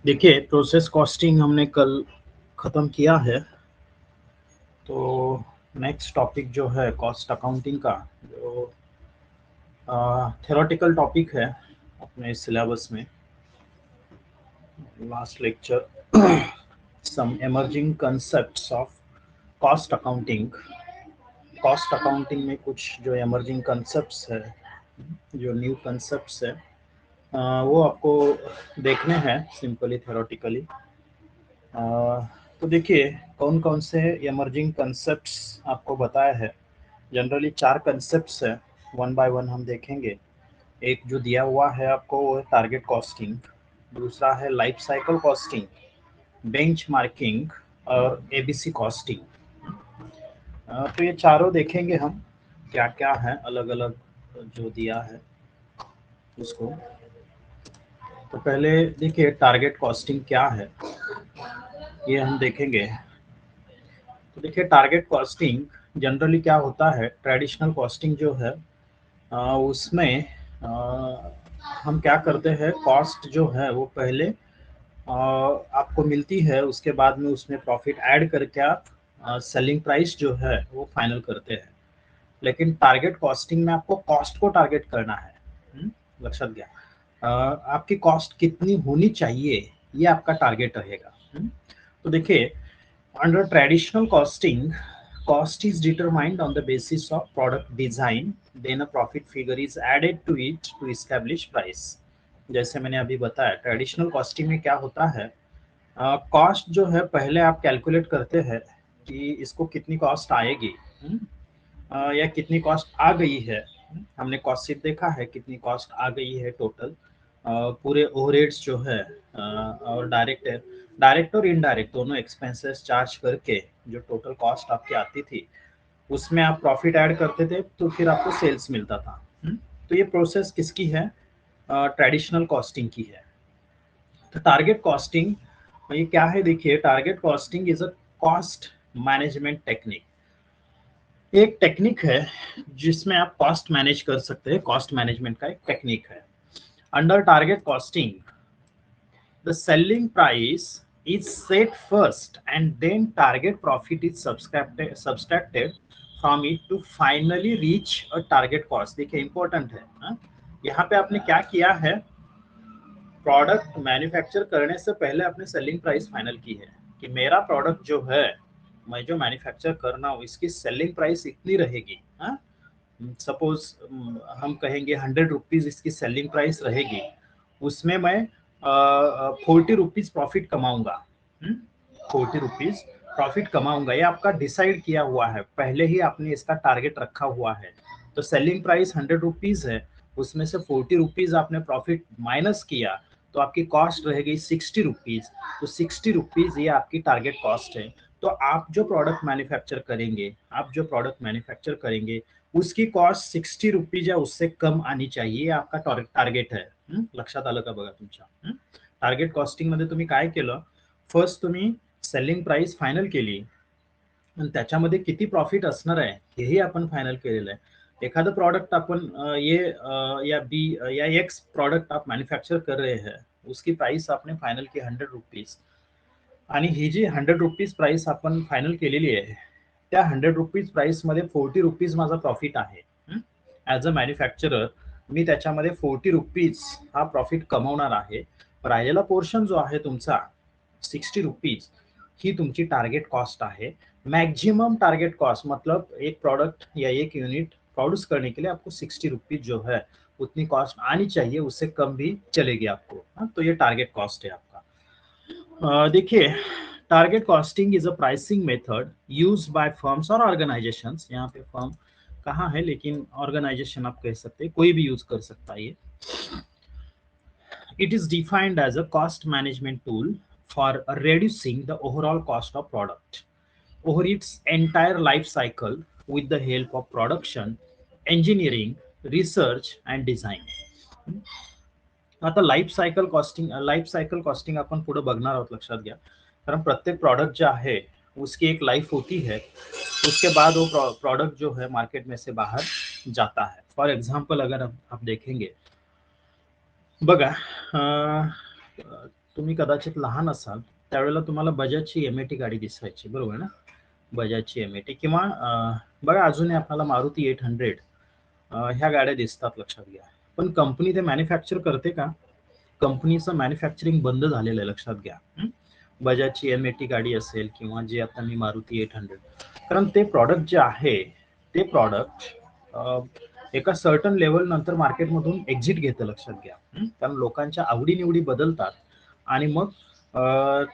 देखिए, process costing हमने कल ख़त्म किया है। तो नेक्स्ट टॉपिक जो है कॉस्ट अकाउंटिंग का, जो थ्योरेटिकल टॉपिक है अपने सिलेबस में, last lecture some emerging concepts of cost accounting. Cost accounting में कुछ जो एमर्जिंग कंसेप्ट्स है, जो न्यू कंसेप्ट्स है, वो आपको देखने हैं सिंपली थ्योरेटिकली। तो देखिए कौन कौन से इमर्जिंग कंसेप्ट्स आपको बताया है। जनरली 4 कंसेप्ट्स है, वन बाय वन हम देखेंगे। एक जो दिया हुआ है आपको वो है टारगेट कॉस्टिंग, दूसरा है लाइफ साइकिल कॉस्टिंग, बेंचमार्किंग और एबीसी कॉस्टिंग। तो ये चारों देखेंगे हम क्या क्या है अलग अलग जो दिया है उसको। तो पहले देखिए टारगेट कॉस्टिंग क्या है, ये हम देखेंगे। तो देखिए टारगेट कॉस्टिंग जनरली क्या होता है, ट्रेडिशनल कॉस्टिंग जो है उसमें हम क्या करते हैं, कॉस्ट जो है वो पहले आपको मिलती है, उसके बाद में उसमें प्रॉफिट ऐड करके आप सेलिंग प्राइस जो है वो फाइनल करते हैं। लेकिन टारगेट कॉस्टिंग में आपको कॉस्ट को टारगेट करना है। लक्षात घ्या। आपकी कॉस्ट कितनी होनी चाहिए ये आपका टारगेट रहेगा। तो देखिए under traditional costing, cost is determined on the basis of product design, then a profit figure is added to it to establish price. जैसे मैंने अभी बताया ट्रेडिशनल कॉस्टिंग में क्या होता है, कॉस्ट जो है पहले आप कैलकुलेट करते हैं कि इसको कितनी कॉस्ट आएगी, या कितनी कॉस्ट आ गई है। हमने कॉस्ट शीट देखा है कितनी कॉस्ट आ गई है टोटल, पूरे ओवरहेड्स जो है और डायरेक्ट और इनडायरेक्ट दोनों एक्सपेंसेस चार्ज करके जो टोटल कॉस्ट आपकी आती थी उसमें आप प्रॉफिट ऐड करते थे तो फिर आपको सेल्स मिलता था। तो ये प्रोसेस किसकी है, ट्रेडिशनल कॉस्टिंग की है। तो टारगेट कॉस्टिंग ये क्या है, देखिए target costing is a cost management technique. एक टेक्निक है जिसमें आप कॉस्ट मैनेज कर सकते हैं, कॉस्ट मैनेजमेंट का एक टेक्निक है। Under target costing the selling price is set first and then target profit is subtracted from it to finally reach a target cost। देखिए इंपॉर्टेंट है हा? यहाँ पे आपने क्या किया है, प्रोडक्ट मैन्युफैक्चर करने से पहले आपने सेलिंग प्राइस फाइनल की है कि मेरा प्रोडक्ट जो है मैं जो मैन्युफैक्चर करना हूँ इसकी सेलिंग प्राइस इतनी रहेगी। सपोज हम कहेंगे 100 रुपीज इसकी सेलिंग प्राइस रहेगी, उसमें मैं 40 रुपीज प्रॉफिट कमाऊंगा। 40 रुपीज प्रॉफिट कमाऊंगा, ये आपका डिसाइड किया हुआ है, पहले ही आपने इसका टारगेट रखा हुआ है। तो सेलिंग प्राइस 100 रुपीज है, उसमें से 40 रुपीज आपने प्रॉफिट माइनस किया तो आपकी कॉस्ट रह गई 60 रुपीज। तो 60 रुपीज ये आपकी टारगेट कॉस्ट है। तो आप जो प्रोडक्ट मैन्युफैक्चर करेंगे, उसकी कॉस्ट 60 रुपीज या उससे कम आनी चाहिए, आपका टार्गेट है। लक्षात आलं का बघा तुमच्या। टार्गेट कॉस्टिंग मध्ये तुम्ही काय केलं, फर्स्ट तुम्ही सेलिंग प्राइस फायनल केली आणि त्याच्यामध्ये किती प्रॉफिट असणार आहे हेही आपण फायनल केलेलं आहे। एखादं प्रोडक्ट अपन या बी या एक्स प्रोडक्ट आप मैन्युफैक्चर कर रहे हैं, उसकी प्राइस आपने फायनल की 100 रुपीज, आणि ही जी 100 रुपीज प्राइस आपण फायनल केलेली आहे त्या 100 रुपीज प्राइस मध्ये 40 रुपीज माझा प्रॉफिट आहे। ॲज अ मॅन्युफॅक्चरर मी त्याच्यामध्ये 40 रुपीज हा प्रॉफिट कमवणार आहे। राहिलेला पोर्शन जो आहे तुमचा 60 रुपीज ही तुमची टारगेट कॉस्ट आहे। मैक्सिमम टारगेट कॉस्ट मतलब एक प्रोडक्ट या एक यूनिट प्रोड्यूस करने के लिए आपको 60 रुपीज जो है उतनी कॉस्ट आनी चाहिए, उससे कम भी चलेगी आपको। तो ये टारगेट कॉस्ट है आपका। देखिए target costing is a pricing method used by firms और ऑर्गेनाइजेशंस। यहाँ पे फर्म कहाँ है लेकिन ऑर्गेनाइजेशन आप कह सकते हैं, कोई भी यूज कर सकता है ये। It is defined as a cost management tool for reducing the overall cost of product over its entire life cycle with the help of production, engineering, research and design. आता लाईफ सायकल कॉस्टिंग आपण पुढे बघणार आहोत, लक्षात घ्या। कारण प्रत्येक product जो है उसकी एक लाइफ होती है, उसके बाद वो प्रोडक्ट जो है मार्केट में से बाहर जाता है। फॉर एग्जांपल अगर आप देखेंगे बघा, तुम्ही कदाचित लहान असाल त्यावेळेला तुम्हाला बजाजची एमएटी गाडी दिसायची, बरोबर ना? बजाजची एमएटी किंवा बघा अजूनही आपल्याला मारुती 800 ह्या गाड्या दिसतात, लक्षात घ्या. पण कंपनी ते मॅन्युफॅक्चर करते का? कंपनीचं मॅन्युफॅक्चरिंग बंद झालेलं आहे, लक्षात घ्या. बजाजची एमएटी गाडी असेल किंवा जे आता मी मारुती 800, कारण ते प्रॉडक्ट जे आहे ते प्रॉडक्ट एका सर्टन लेवल नंतर मार्केटमधून एक्झिट घेतं, लक्षात घ्या. कारण लोकांच्या आवडीनिवडी बदलतात आणि मग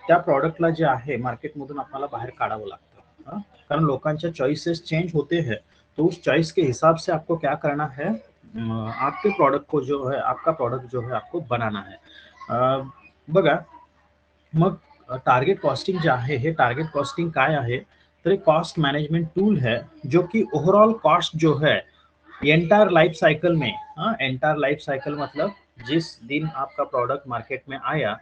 त्या प्रॉडक्टला जे आहे मार्केटमधून आपल्याला बाहेर काढावं लागतं. कारण लोकांच्या चॉइसेस चेंज होते हैं, तो उस चॉइस के हिसाब से आपको क्या करना है, आपके प्रोडक्ट को जो है, आपका प्रोडक्ट जो है आपको बनाना है. बघा मग टार्गेट कॉस्टिंग जे आहे हे टार्गेट कॉस्टिंग काय आहे, तर एक कॉस्ट मैनेजमेंट टूल है जो कि ओवरऑल कॉस्ट जो है एंटायर लाइफ साइकिल में, एंटायर लाइफ साइकिल मतलब जिस दिन आपका प्रोडक्ट मार्केट में आया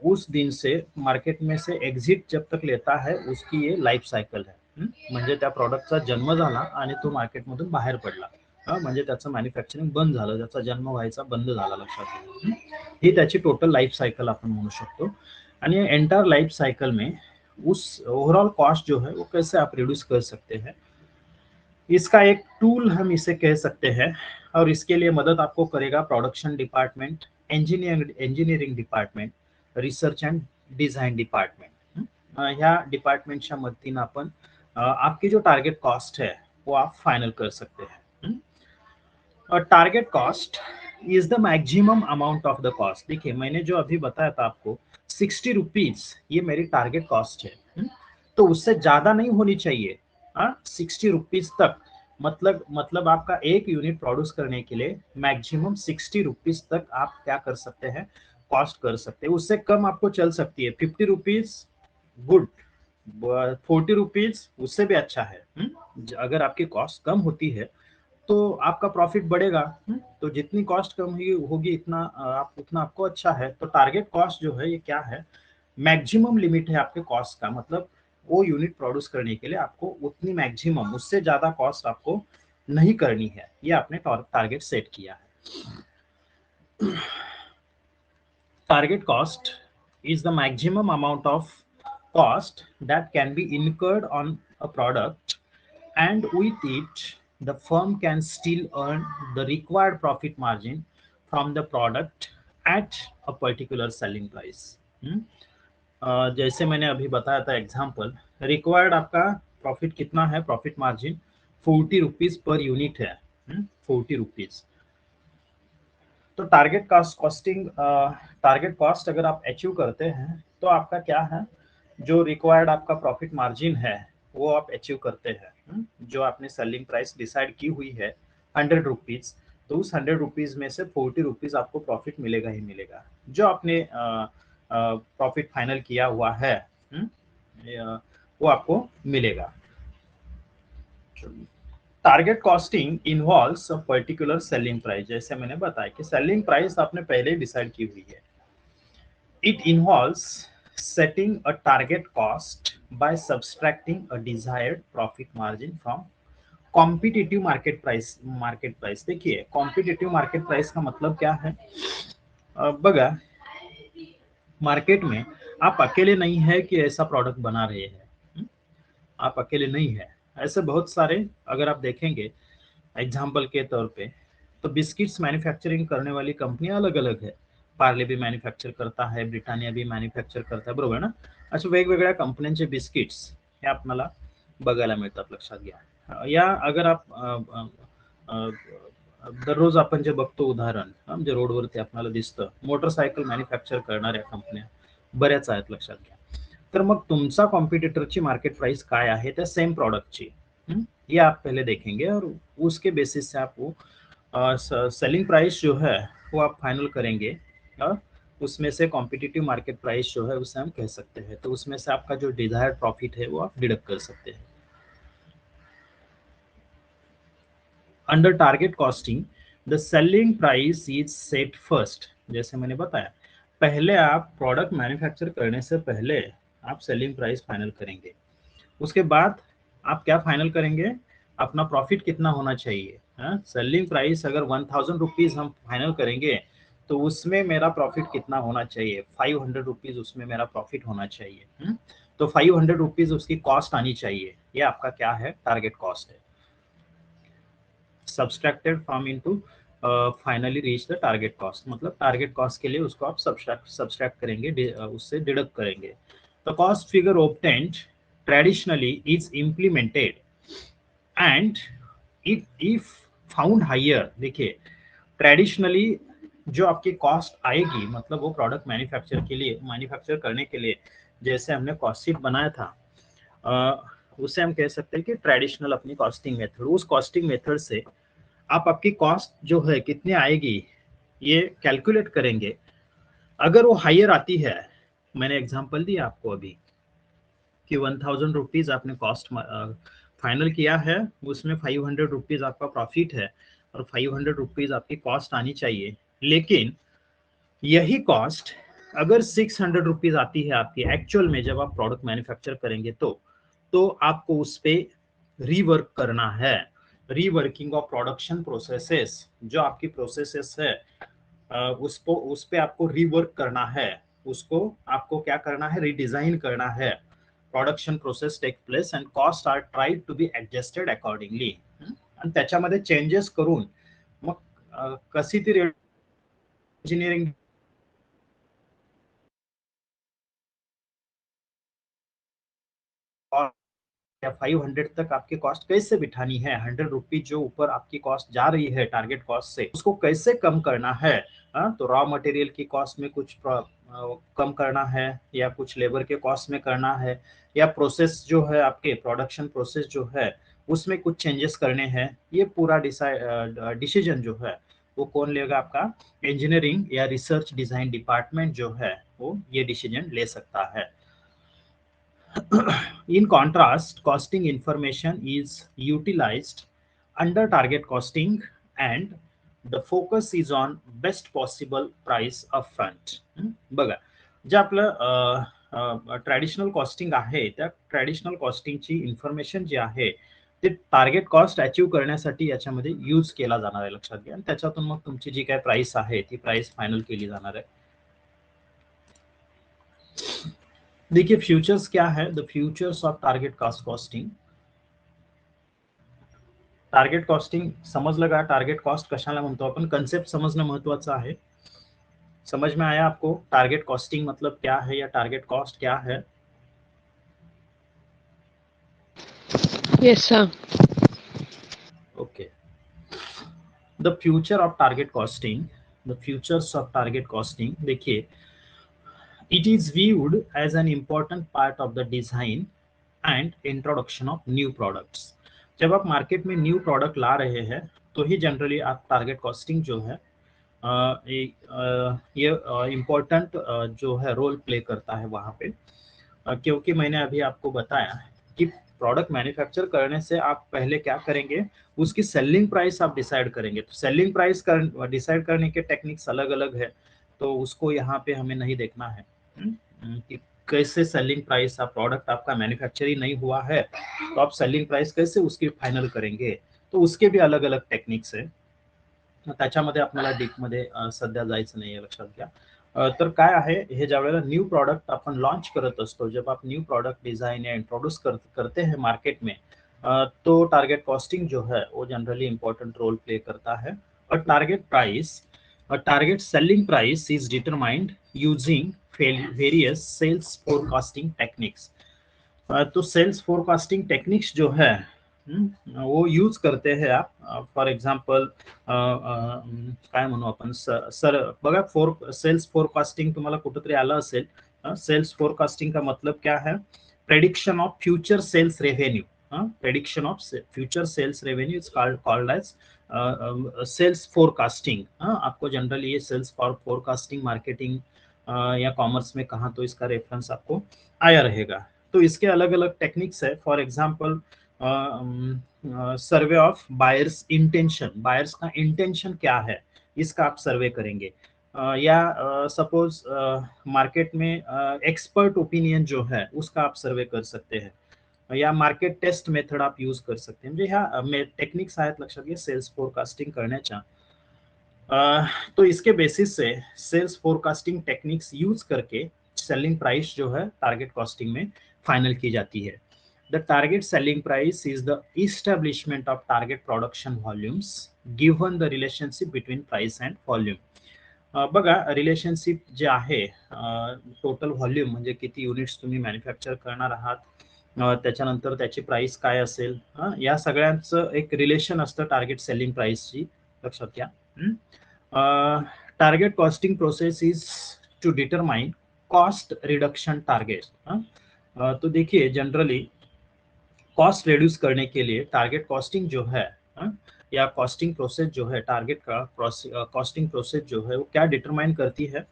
उस दिन से मार्केट में से एक्झिट जब तक लेता है उसकी ये लाईफ सायकल आहे. म्हणजे त्या प्रॉडक्टचा जन्म झाला आणि तो मार्केटमधून बाहेर पडला, म्हणजे त्याचं मॅन्युफॅक्चरिंग बंद झालं, त्याचा जन्म व्हायचा बंद झाला, लक्षात घ्या. ही त्याची टोटल लाईफ सायकल आपण म्हणू शकतो. आणि एंटायर लाइफ साइकिल में उस ओवरऑल कॉस्ट जो है वो कैसे आप रिड्यूस कर सकते हैं, इसका एक टूल हम इसे कह सकते हैं. और इसके लिए मदद आपको करेगा production department, engineering department, research and design department. ह्या डिपार्टमेंटच्या मदतीनं आपण आपकी जो टारगेट कॉस्ट है वो आप फाइनल कर सकते हैं. Target cost is the maximum amount of the cost. देखिए मैंने जो अभी बताया था आपको 60 रुपीज ये मेरी टारगेट कॉस्ट है, तो उससे ज्यादा नहीं होनी चाहिए. 60 रुपीज तक, मतलब आपका एक यूनिट प्रोड्यूस करने के लिए मैक्सिमम 60 रुपीज तक आप क्या कर सकते हैं, कॉस्ट कर सकते हैं. उससे कम आपको चल सकती है 50 रुपीज, गुड. 40 रुपीज उससे भी अच्छा है. अगर आपकी कॉस्ट कम होती है तो आपका प्रॉफिट बढ़ेगा. तो जितनी कॉस्ट कम होगी इतना उतना आपको अच्छा है. तो टारगेट कॉस्ट जो है ये क्या है, मैक्सिमम लिमिट है आपके कॉस्ट का, मतलब वो यूनिट प्रोड्यूस करने के लिए आपको उतनी मैक्सिमम, उससे ज्यादा कॉस्ट आपको नहीं करनी है. ये आपने टारगेट सेट किया है. Target cost is the maximum amount of cost that can be incurred on a product, and with it the firm can still earn the required profit margin from the product at a particular selling price. जैसे मैंने अभी बताया था example, required आपका profit कितना है, profit margin 40 rupees per unit है. 40 rupees. तो टारगेट कॉस्ट अगर आप अचीव करते हैं तो आपका क्या है, जो रिक्वायर्ड आपका प्रॉफिट मार्जिन है वो आप अचीव करते हैं. जो आपने सेलिंग प्राइस डिसाइड की हुई है 100 रुपीज, तो उस 100 रुपीज में से 40 रुपीज आपको प्रॉफिट मिलेगा ही मिलेगा. जो आपने प्रॉफिट फाइनल किया हुआ है वो आपको मिलेगा. Target costing involves a particular selling price. जैसे मैंने बताया कि सेलिंग प्राइस आपने पहले ही डिसाइड की हुई है. It involves setting a target cost by subtracting a desired profit margin from competitive market price. देखिए कॉम्पिटिटिव मार्केट प्राइस का मतलब क्या है, बघा मार्केट में आप अकेले नहीं है कि ऐसा प्रोडक्ट बना रहे हैं. आप अकेले नहीं है, ऐसे बहुत सारे अगर आप देखेंगे एग्जाम्पल के तौर पे, तो बिस्किट्स मैन्युफॅक्चरिंग करने वाली कंपनियां अलग अलग है. पार्ले भी मॅन्युफॅक्चर करता है, ब्रिटानिया भी मॅन्युफॅक्चर करता है, बरोबर ना. अशा वेगवेगळ्या कंपन्यांचे बिस्किट्स हे आपल्याला बघायला मिळतात, लक्षात घ्या. या अगर आप दररोज आपण जे बघतो उदाहरण, म्हणजे रोडवरती आपल्याला दिसतं मोटरसायकल मॅन्युफॅक्चर करणाऱ्या कंपन्या बऱ्याच आहेत, लक्षात घ्या. तर मग तुमचा कॉम्पिटिटरची मार्केट प्राइस काय आहे त्या सेम प्रोडक्टची, ये आप पहले देखेंगे और उसके बेसिस से आप वो सेलिंग प्राइस जो है वो आप फाइनल करेंगे. उसमें से कॉम्पिटिटिव मार्केट प्राइस जो है उसे हम कह सकते हैं. तो उसमें से आपका जो डिजायर्ड प्रॉफिट है वो आप डिडक्ट कर सकते हैं. Under target costing the selling price is set first. जैसे मैंने बताया पहले आप प्रोडक्ट मैन्युफैक्चर करने से पहले आप सेलिंग प्राइस फाइनल करेंगे. उसके बाद आप क्या फाइनल करेंगे, अपना प्रॉफिट कितना होना चाहिए. सेलिंग प्राइस अगर 1000 रुपीज हम फाइनल करेंगे तो उसमें मेरा प्रॉफिट कितना होना चाहिए, 500 रुपीज उसमें मेरा प्रॉफिट होना चाहिए। तो 500 रुपीज उसकी कॉस्ट आनी चाहिए, ये आपका क्या है, टारगेट कॉस्ट है। Subtracted from into finally reach the target cost, मतलब टारगेट कॉस्ट के लिए उसको आप सब्सट्रैक्ट करेंगे, उससे डिडक्ट करेंगे। The cost figure obtained traditionally is implemented and if found higher, देखिए ट्रेडिशनली जो आपकी कॉस्ट आएगी, मतलब वो प्रोडक्ट मैन्युफैक्चर करने के लिए जैसे हमने कॉस्ट शीट बनाया था, उसे हम कह सकते हैं कि ट्रेडिशनल अपनी कॉस्टिंग मेथड, उस कॉस्टिंग मेथड से आप आपकी कॉस्ट जो है कितनी आएगी ये कैलकुलेट करेंगे। अगर वो हायर आती है, मैंने एग्जांपल दिया आपको अभी कि 1000 रुपीज आपने कॉस्ट फाइनल किया है, उसमें 500 रुपीज आपका प्रॉफिट है और 500 रुपीज आपकी कॉस्ट आनी चाहिए। लेकिन यही कॉस्ट अगर 600 रुपीज आती है आपकी एक्चुअल में, जब आप प्रोडक्ट मैन्युफैक्चर करेंगे तो आपको उस पर रीवर्क करना है। रीवर्किंग ऑफ प्रोडक्शन प्रोसेसेस, जो आपकी प्रोसेसेस है उस पे आपको रीवर्क करना है, उसको आपको क्या करना है, रीडिजाइन करना है। Production process take place and cost are tried to be adjusted accordingly, आणि त्याच्यामध्ये चेंजेस करून मग कशी ती इंजिनिअरिंग 500 तक आपकी कॉस्ट कैसे बिठानी है, 100 रुपीज जो ऊपर आपकी कॉस्ट जा रही है टारगेट कॉस्ट से, उसको कैसे कम करना है। तो रॉ मटेरियल की कॉस्ट में कुछ कम करना है, या कुछ लेबर के कॉस्ट में करना है, या प्रोसेस जो है आपके प्रोडक्शन प्रोसेस जो है उसमें कुछ चेंजेस करने हैं, ये पूरा डिसीजन जो है वो कौन लेगा, आपका इंजीनियरिंग या रिसर्च डिजाइन डिपार्टमेंट जो है वो ये डिसीजन ले सकता है। In contrast, costing information is utilized under target costing and the focus is on best possible price upfront. बघा, जे आपलं ट्रॅडिशनल कॉस्टिंग आहे, त्या ट्रॅडिशनल कॉस्टिंगची इन्फॉर्मेशन जी आहे ते टार्गेट कॉस्ट अचीव करण्यासाठी याच्यामध्ये यूज केला जाणार आहे, लक्षात घ्या। आणि त्याच्यातून मग तुमची जी काय प्राइस आहे ती प्राइस फायनल केली जाणार आहे। देखिए फ्यूचर्स क्या है, the futures of target cost costing. Target costing समजलं का, टार्गेट कॉस्ट कशाला म्हणतो आपण, कन्सेप्ट समझना महत्वाचं आहे। समझ में आया आपको टारगेट कॉस्टिंग मतलब क्या है या टारगेट कॉस्ट क्या है? Yes, sir. Okay, the future of target costing, the futures of target costing, देखिए it is viewed as an important part of the design and introduction of new products। जब आप market में new product ला रहे हैं तो ही generally आप target costing जो है ये इम्पोर्टेंट जो है रोल प्ले करता है वहाँ पे। क्योंकि मैंने अभी आपको बताया कि प्रोडक्ट मैन्युफैक्चर करने से आप पहले क्या करेंगे, उसकी सेलिंग प्राइस आप डिसाइड करेंगे। तो सेलिंग प्राइस डिसाइड करने के टेक्निक्स अलग अलग है, तो उसको यहाँ पे हमें नहीं देखना है कि कैसे सेलिंग प्राइस, आप प्रोडक्ट आपका मैन्युफैक्चर ही नहीं हुआ है तो आप सेलिंग प्राइस कैसे उसकी फायनल करेंगे, तो उसके भी अलग अलग टेक्निक्स है। त्याच्यामध्ये आपल्याला डीपमध्ये सध्या जायचं नाही आहे, लक्षात घ्या। तर काय आहे, हे ज्यावेळेला न्यू प्रोडक्ट अपन लॉन्च करत असतो, जब आप न्यू प्रोडक्ट डिजाइन या इंट्रोड्यूस करते हैं मार्केट में, तो टारगेट कॉस्टिंग जो है वो जनरली इंपॉर्टेंट रोल प्ले करता है। और target selling price is determined using various cells forecasting techniques. तो सेल्स फोरकास्टिंग टेक्निक्स जो है वो यूज करते हैं आप। फॉर एग्जाम्पल काय म्हणू आपण, सर बघा, सेल्स फोरकास्टिंग तुम्हाला कुठेतरी आलं असेल। सेल्स फोरकास्टिंग का मतलब क्या है, prediction of future sales revenue. Prediction of future sales revenue is called as sales forecasting. आपको जनरली ये सेल्स फोरकास्टिंग मार्केटिंग या कॉमर्स में कहा तो इसका रेफरेंस आपको आया रहेगा। तो इसके अलग अलग टेक्निक्स है। For example survey of buyers intention, buyers का इंटेंशन क्या है इसका आप सर्वे करेंगे। या सपोज मार्केट में एक्सपर्ट ओपिनियन जो है उसका आप सर्वे कर सकते हैं, या मार्केट टेस्ट मेथड आप यूज कर सकते हैं। म्हणजे ह्या टेक्निक्स आहेत लक्षात घ्या सेल्स फोरकास्टिंग करण्याच्या। तो इसके बेसिस से सेल्स फोरकास्टिंग टेक्निक्स यूज करके सेलिंग प्राइस जो है टारगेट कॉस्टिंग में फाइनल की जाती है। The target selling price is the establishment of target production volumes given the relationship between price and volume. बघा रिलेशनशिप जे आहे टोटल व्हॉल्यूम म्हणजे किती युनिट्स तुम्ही मॅन्युफॅक्चर करणार आहात, त्याच्यानंतर त्याची प्राइस काय असेल, या सगळ्यांचं एक रिलेशन असतं टार्गेट सेलिंग प्राइसची, लक्षात घ्या. Target costing process is to determine cost reduction target. तो देखिए जनरली कॉस्ट रिड्यूस करने के लिए टारगेट कॉस्टिंग जो है, या कॉस्टिंग प्रोसेस जो है, टारगेट का कॉस्टिंग प्रोसेस जो है वो क्या डिटरमाइन करती है,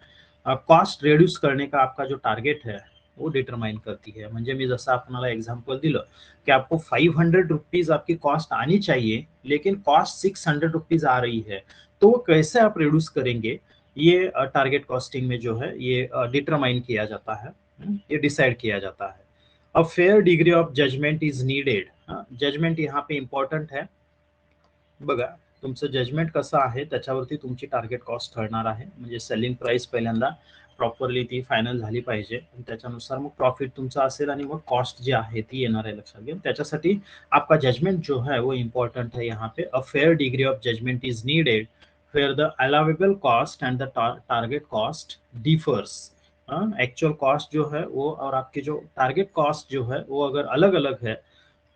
कॉस्ट रिड्यूस करने का आपका जो टारगेट है वो डिटरमाइन करती है. म्हणजे मी जसं आपल्याला एग्जांपल दिलं कि आपको 500 रुपीज आपकी कॉस्ट आनी चाहिए लेकिन कॉस्ट 600 रुपीज आ रही है, तो वो कैसे आप रिड्यूस करेंगे, ये टारगेट कॉस्टिंग में जो है ये डिटरमाइन किया जाता है, ये डिसाइड किया जाता है. A fair degree of judgement is needed. Judgement यहाँ पे इम्पॉर्टंट है. बघा तुमचं जजमेंट कसं आहे त्याच्यावरती तुमची टार्गेट कॉस्ट ठरणार आहे. म्हणजे सेलिंग प्राइस पहिल्यांदा प्रॉपरली ती फायनल झाली पाहिजे आणि त्याच्यानुसार मग प्रॉफिट तुमचा असेल आणि मग कॉस्ट जी आहे ती येणार आहे, लक्षात घ्या. त्याच्यासाठी आपका जजमेंट जो है वो इम्पॉर्टंट है यहाँ पे. A fair degree of judgement is needed where the allowable cost and the target cost differs. Actual cost जो है वो और आपके जो टारगेट कॉस्ट जो है वो अगर अलग अलग है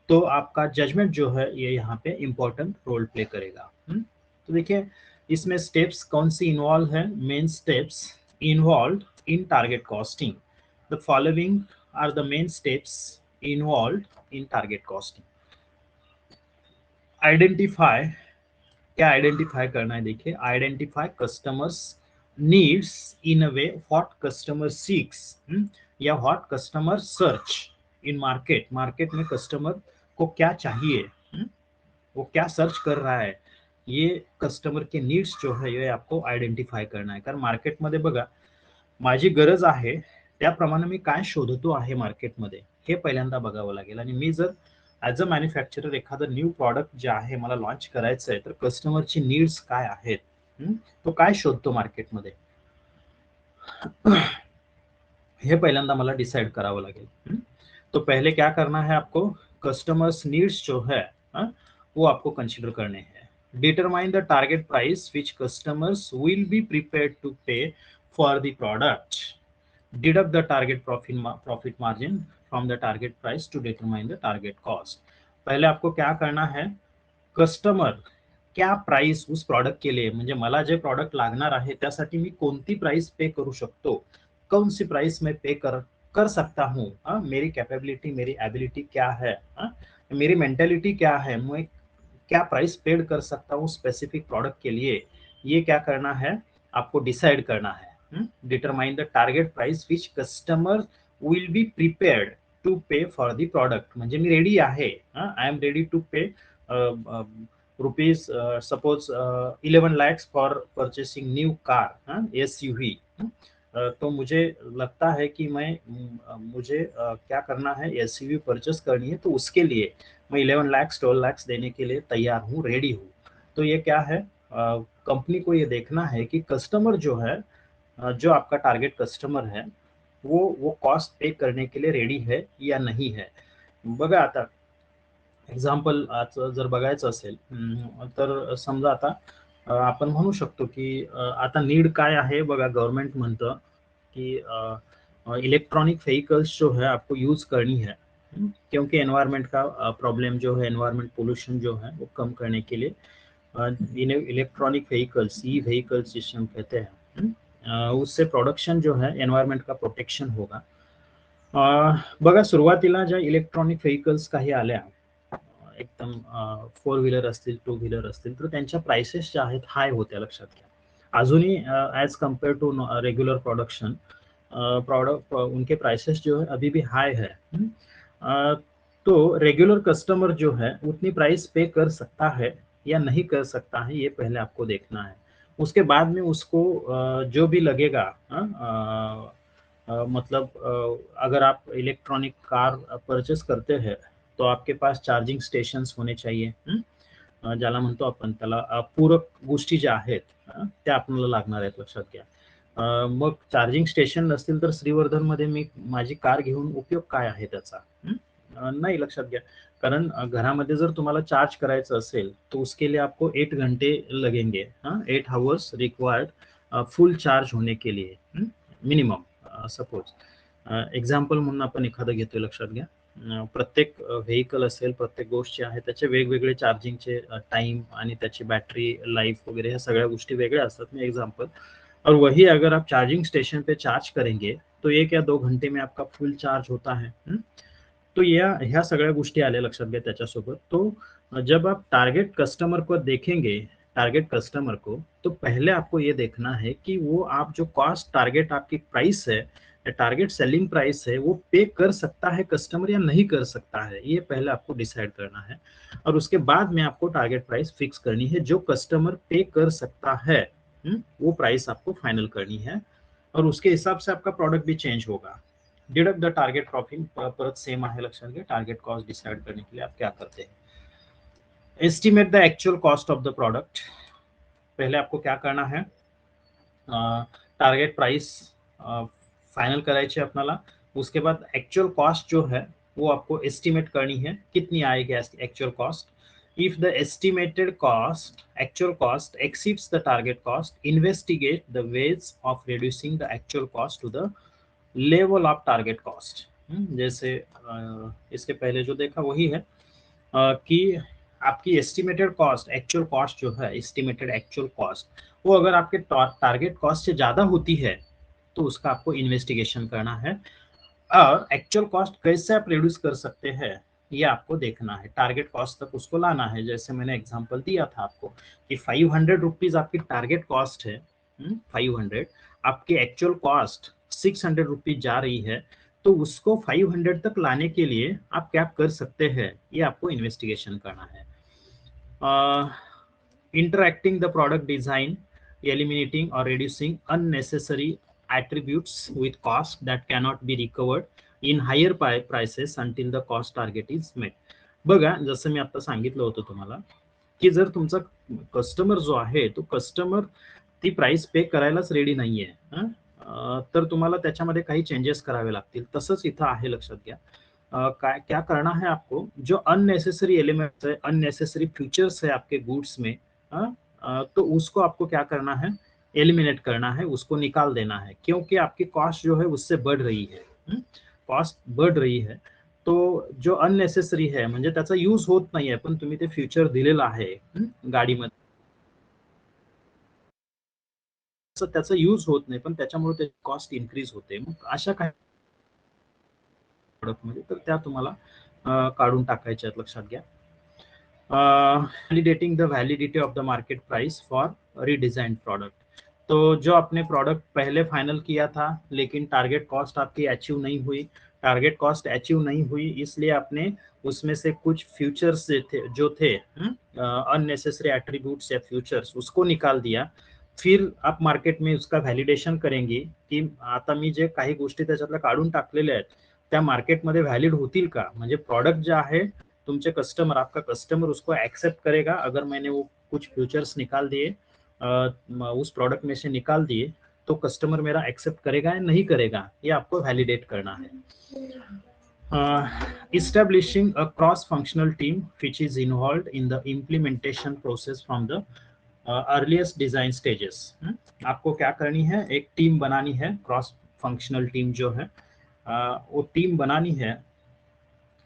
तो आपका जजमेंट जो है ये यहाँ पे इम्पोर्टेंट रोल प्ले करेगा. तो देखिए इसमें स्टेप्स कौन सी इन्वॉल्व है. Main steps involve in target costing. The following are the main steps involve in target costing. Identify, क्या आइडेंटिफाई करना है, देखिए identify customers needs in a way what customer seeks, या what customer search in market. Market में customer को क्या चाहिए, वो क्या सर्च कर रहा है, ये कस्टमर के नीड्स जो है ये आपको आयडेंटिफाय करना आहे. कारण मार्केटमध्ये बघा माझी गरज आहे त्याप्रमाणे मी काय शोधतो आहे मार्केटमध्ये हे पहिल्यांदा बघावं लागेल. आणि मी जर ॲज अ मॅन्युफॅक्चरर एखादं न्यू प्रॉडक्ट जे आहे मला लॉन्च करायचं आहे तर कस्टमरची नीड्स काय आहेत, तो काय शोधतो मार्केटमध्ये हे पहिल्यांदा मला डिसाइड करावं लागेल. तो पहले क्या करना है आपको, कस्टमर्स नीड्स जो है वो आपको कंसिडर करने हैं. Determine the target price which customers will be prepared to pay for the product. Deduct the target profit margin from the target price to determine the target cost. पहले आपको क्या करना है, कस्टमर क्या प्राइस उस product के लिए, म्हणजे मला जे प्रोडक्ट लागणार आहे त्यासाठी मी कोणती प्राइस पे करू शकतो, कौन सी प्राइस मैं पे कर सकता हूँ, मेरी कैपेबिलिटी मेरी एबिलिटी क्या है, मेरी मेंटेलिटी क्या है, मैं क्या प्राइस पेड कर सकता हूँ स्पेसिफिक प्रोडक्ट के लिए, ये क्या करना है आपको डिसाइड करना है. Determine the target price which customer will be prepared to pay for the product. म्हणजे मी रेडी आहे, I am ready to pay rupees suppose 11 lakhs for purchasing new car SUV. तो मुझे लगता है कि मुझे क्या करना है, SUV परचेस करनी है तो उसके लिए मैं 11 lakhs 12 lakhs देने के लिए तैयार हूँ, रेडी हूँ. तो ये क्या है, कंपनी को ये देखना है कि कस्टमर जो है, जो आपका टारगेट कस्टमर है वो कॉस्ट पे करने के लिए रेडी है या नहीं है. बघा आता एक्झाम्पल आज जर बघायचं असेल तर समजा आता आपण म्हणू शकतो की आता नीड काय आहे बघा. गव्हर्नमेंट म्हणतं कि इलेक्ट्रॉनिक व्हीकल्स जो है आपको यूज करनी है, क्योंकि एनवायरनमेंट का प्रॉब्लम जो है, एनवायरनमेंट पोल्यूशन जो है वो कम करने के लिए इलेक्ट्रॉनिक व्हीकल्स, ई व्हीकल्स जिसे हम कहते हैं, उससे प्रोडक्शन जो है एनवायरनमेंट का प्रोटेक्शन होगा. बघा सुरुवातीला ज्या इलेक्ट्रॉनिक व्हेकल्स काही आल्या, एकदम 4 व्हीलर असतील, 2 व्हीलर असतील, तर त्यांच्या प्राइसेस ज्या आहेत हाय होत्या, लक्षात घ्या. अजूनही as compare to regular production product उनके प्राइसेस जो है अभी भी हाई है. तो रेगुलर कस्टमर जो है उतनी प्राइस पे कर सकता है या नहीं कर सकता है, ये पहले आपको देखना है. उसके बाद में उसको जो भी लगेगा, मतलब अगर आप इलेक्ट्रॉनिक कार परचेस करते हैं तो आपके पास चार्जिंग स्टेशंस होने चाहिए. ज्याला म्हणतो आपण त्याला पूरक गोष्टी ज्या आहेत त्या आपल्याला लागणार आहेत, लक्षात घ्या. मग चार्जिंग स्टेशन नसतील तर श्रीवर्धनमध्ये मी माझी कार घेऊन उपयोग काय आहे त्याचा? नाही, लक्षात घ्या. कारण घरामध्ये जर तुम्हाला चार्ज करायचं असेल तो उसके लिए आपको 8 घंटे लगेंगे, 8 हावर्स रिक्वायर्ड फुल चार्ज होने के लिए मिनिमम. सपोज एक्झाम्पल म्हणून आपण एखादं घेतोय, लक्षात घ्या. प्रत्येक व्हेकल असेल, प्रत्येक गोष्ट आहे त्याचे वेगवेगळे चार्जिंगचे टाइम आणि त्याची बॅटरी लाइफ वगैरह ह्या सगळ्या गोष्टी वेगळ्या असतात. मी एग्जांपल, और वही अगर आप चार्जिंग स्टेशन पे चार्ज करेंगे तो 1 या 2 घंटे में आपका फुल चार्ज होता है. तो ह्या सगळ्या गोष्टी आल्या लक्षात घ्या त्याच्यासोबत. तो जब आप टारगेट कस्टमर को देखेंगे, टारगेट कस्टमर को, तो पहले आपको ये देखना है कि वो आप जो कॉस्ट टारगेट आपकी प्राइस है, टारगेट सेलिंग प्राइस है, वो पे कर सकता है कस्टमर या नहीं कर सकता है, ये पहले आपको डिसाइड करना है. और उसके बाद में आपको टारगेट प्राइस फिक्स करनी है. जो कस्टमर पे कर सकता है वो प्राइस आपको फाइनल करनी है और उसके हिसाब से आपका प्रोडक्ट भी चेंज होगा. डिडक्ट द टारगेट प्रॉफिट परत सेम आहे, लक्षात घ्या. टारगेट कॉस्ट डिसाइड करने के लिए आप क्या करते हैं? Estimate the actual cost of the product. पहले आपको क्या करना है, टारगेट प्राइस फाइनल करायची आपल्याला. उसके बाद एक्चुअल कॉस्ट जो है वो आपको एस्टिमेट करनी है, कितनी आएगी actual cost. If the estimated cost, actual cost exceeds the target cost, investigate the ways of reducing the actual cost to the level of target cost. जैसे इसके पहले जो देखा वही है कि आपकी एस्टिमेटेड कॉस्ट, एक्चुअल कॉस्ट जो है, एस्टिमेटेड एक्चुअल कॉस्ट, वो अगर आपके टारगेट कॉस्ट से ज्यादा होती है तो उसका आपको इन्वेस्टिगेशन करना है. और एक्चुअल कॉस्ट कैसे आप रिड्यूस कर सकते हैं ये आपको देखना है, टारगेट कॉस्ट तक उसको लाना है. जैसे मैंने एग्जांपल दिया था आपको कि 500 रुपीज आपकी टारगेट कॉस्ट है, 500, आपकी एक्चुअल कॉस्ट 600 रुपीज जा रही है, तो उसको 500 तक लाने के लिए आप क्या कर सकते हैं, ये आपको इन्वेस्टिगेशन करना है. Interacting the product design, eliminating or reducing unnecessary attributes with cost that cannot be recovered in higher prices until the cost target is met. बघा, जसं मी आता सांगितलं होतं तुम्हाला की जर तुमचा कस्टमर जो आहे तो कस्टमर ती प्राइस पे करायलाच रेडी नाहीये, तर तुम्हाला त्याच्यामध्ये काही चेंजेस करावे लागतील. तसंच इथं आहे, लक्षात घ्या. क्या करना है आपको, जो अननेसेसरी एलिमेंट्स है, अननेसेसरी फीचर्स है आपके गुड्स में, तो उसको आपको क्या करना है, एलिमिनेट करना है, उसको निकाल देना है. क्योंकि आपकी कॉस्ट जो है उससे बढ़ रही है, कॉस्ट बढ़ रही है. तो जो अननेसेसरी है म्हणजे त्याचा यूज होत नाहीये पण तुम्ही ते फ्युचर दिलेलं आहे गाडीमध्ये, त्याचा यूज होत नाही पण त्याच्यामुळे त्याची कॉस्ट इन्क्रीज होते. मग अशा काही प्रोडक्टमध्ये तर त्या तुम्हाला काढून टाकायच्या आहेत, लक्षात घ्या. Validating the validity of the market price for redesign product. तो जो आपने प्रोडक्ट पहले फाइनल किया था लेकिन टारगेट कॉस्ट आपकी अचीव नहीं हुई, टारगेट कॉस्ट अचीव नहीं हुई इसलिए आपने उसमें से कुछ फ्यूचर्स जो थे अननेसेसरी एट्रीब्यूट्स या फ्यूचर्स उसको निकाल दिया. फिर आप मार्केट में उसका व्हॅलिडेशन करेंगे की आता मी जे काही गोष्टी त्याच्यातल्या काढून टाकलेल्या आहेत त्या मार्केटमध्ये व्हॅलिड होतील का, म्हणजे प्रोडक्ट जे आहे तुमचे कस्टमर, आपका कस्टमर उसको एक्सेप्ट करेगा. अगर मैंने वो कुछ फ्यूचर्स निकाल दिए, उस प्रोडक्ट में से निकाल दिए, तो कस्टमर मेरा एक्सेप्ट करेगा या नहीं करेगा, ये आपको वैलिडेट करना है. Establishing a cross-functional team which is involved in the implementation process from the earliest design stages. आपको क्या करनी है, एक टीम बनानी है, क्रॉस फंक्शनल टीम जो है वो टीम बनानी है.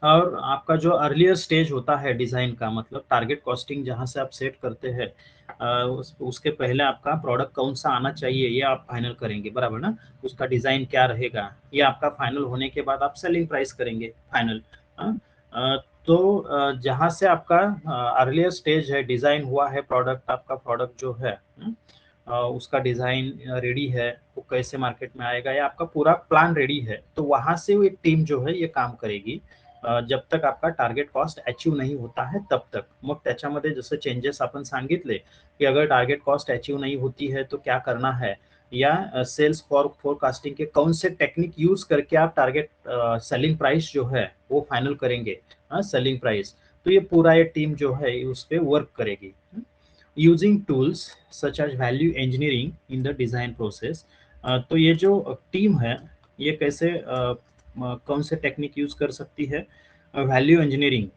और आपका जो अर्लियर स्टेज होता है डिजाइन का, मतलब टारगेट कॉस्टिंग जहां से आप सेट करते हैं, उसके पहले आपका प्रोडक्ट कौन सा आना चाहिए ये आप फाइनल करेंगे, बराबर ना. उसका डिजाइन क्या रहेगा ये आपका फाइनल होने के बाद आप सेलिंग प्राइस करेंगे फाइनल. तो जहां से आपका अर्लियर स्टेज है, डिजाइन हुआ है प्रोडक्ट, आपका प्रोडक्ट जो है उसका डिजाइन रेडी है, वो कैसे मार्केट में आएगा या आपका पूरा प्लान रेडी है, तो वहां से वो एक टीम जो है ये काम करेगी जब तक आपका टारगेट कॉस्ट अचीव नहीं होता है तब तक. मग त्याच्यामध्ये जसं चेंजेस आपण सांगितले की अगर टारगेट कॉस्ट अचीव नहीं होती है तो क्या करना है, या सेल्स फोरकास्टिंग के कौन से टेक्निक यूज करके आप टारगेट सेलिंग प्राइस जो है वो फाइनल करेंगे, सेलिंग प्राइस. तो ये पूरा ये टीम जो है उस पर वर्क करेगी। Using tools such as value engineering in the design process. तो ये जो टीम है ये कैसे कौन से टेक्निक यूज कर सकती है, व्हॅल्यू इंजिनिअरिंग,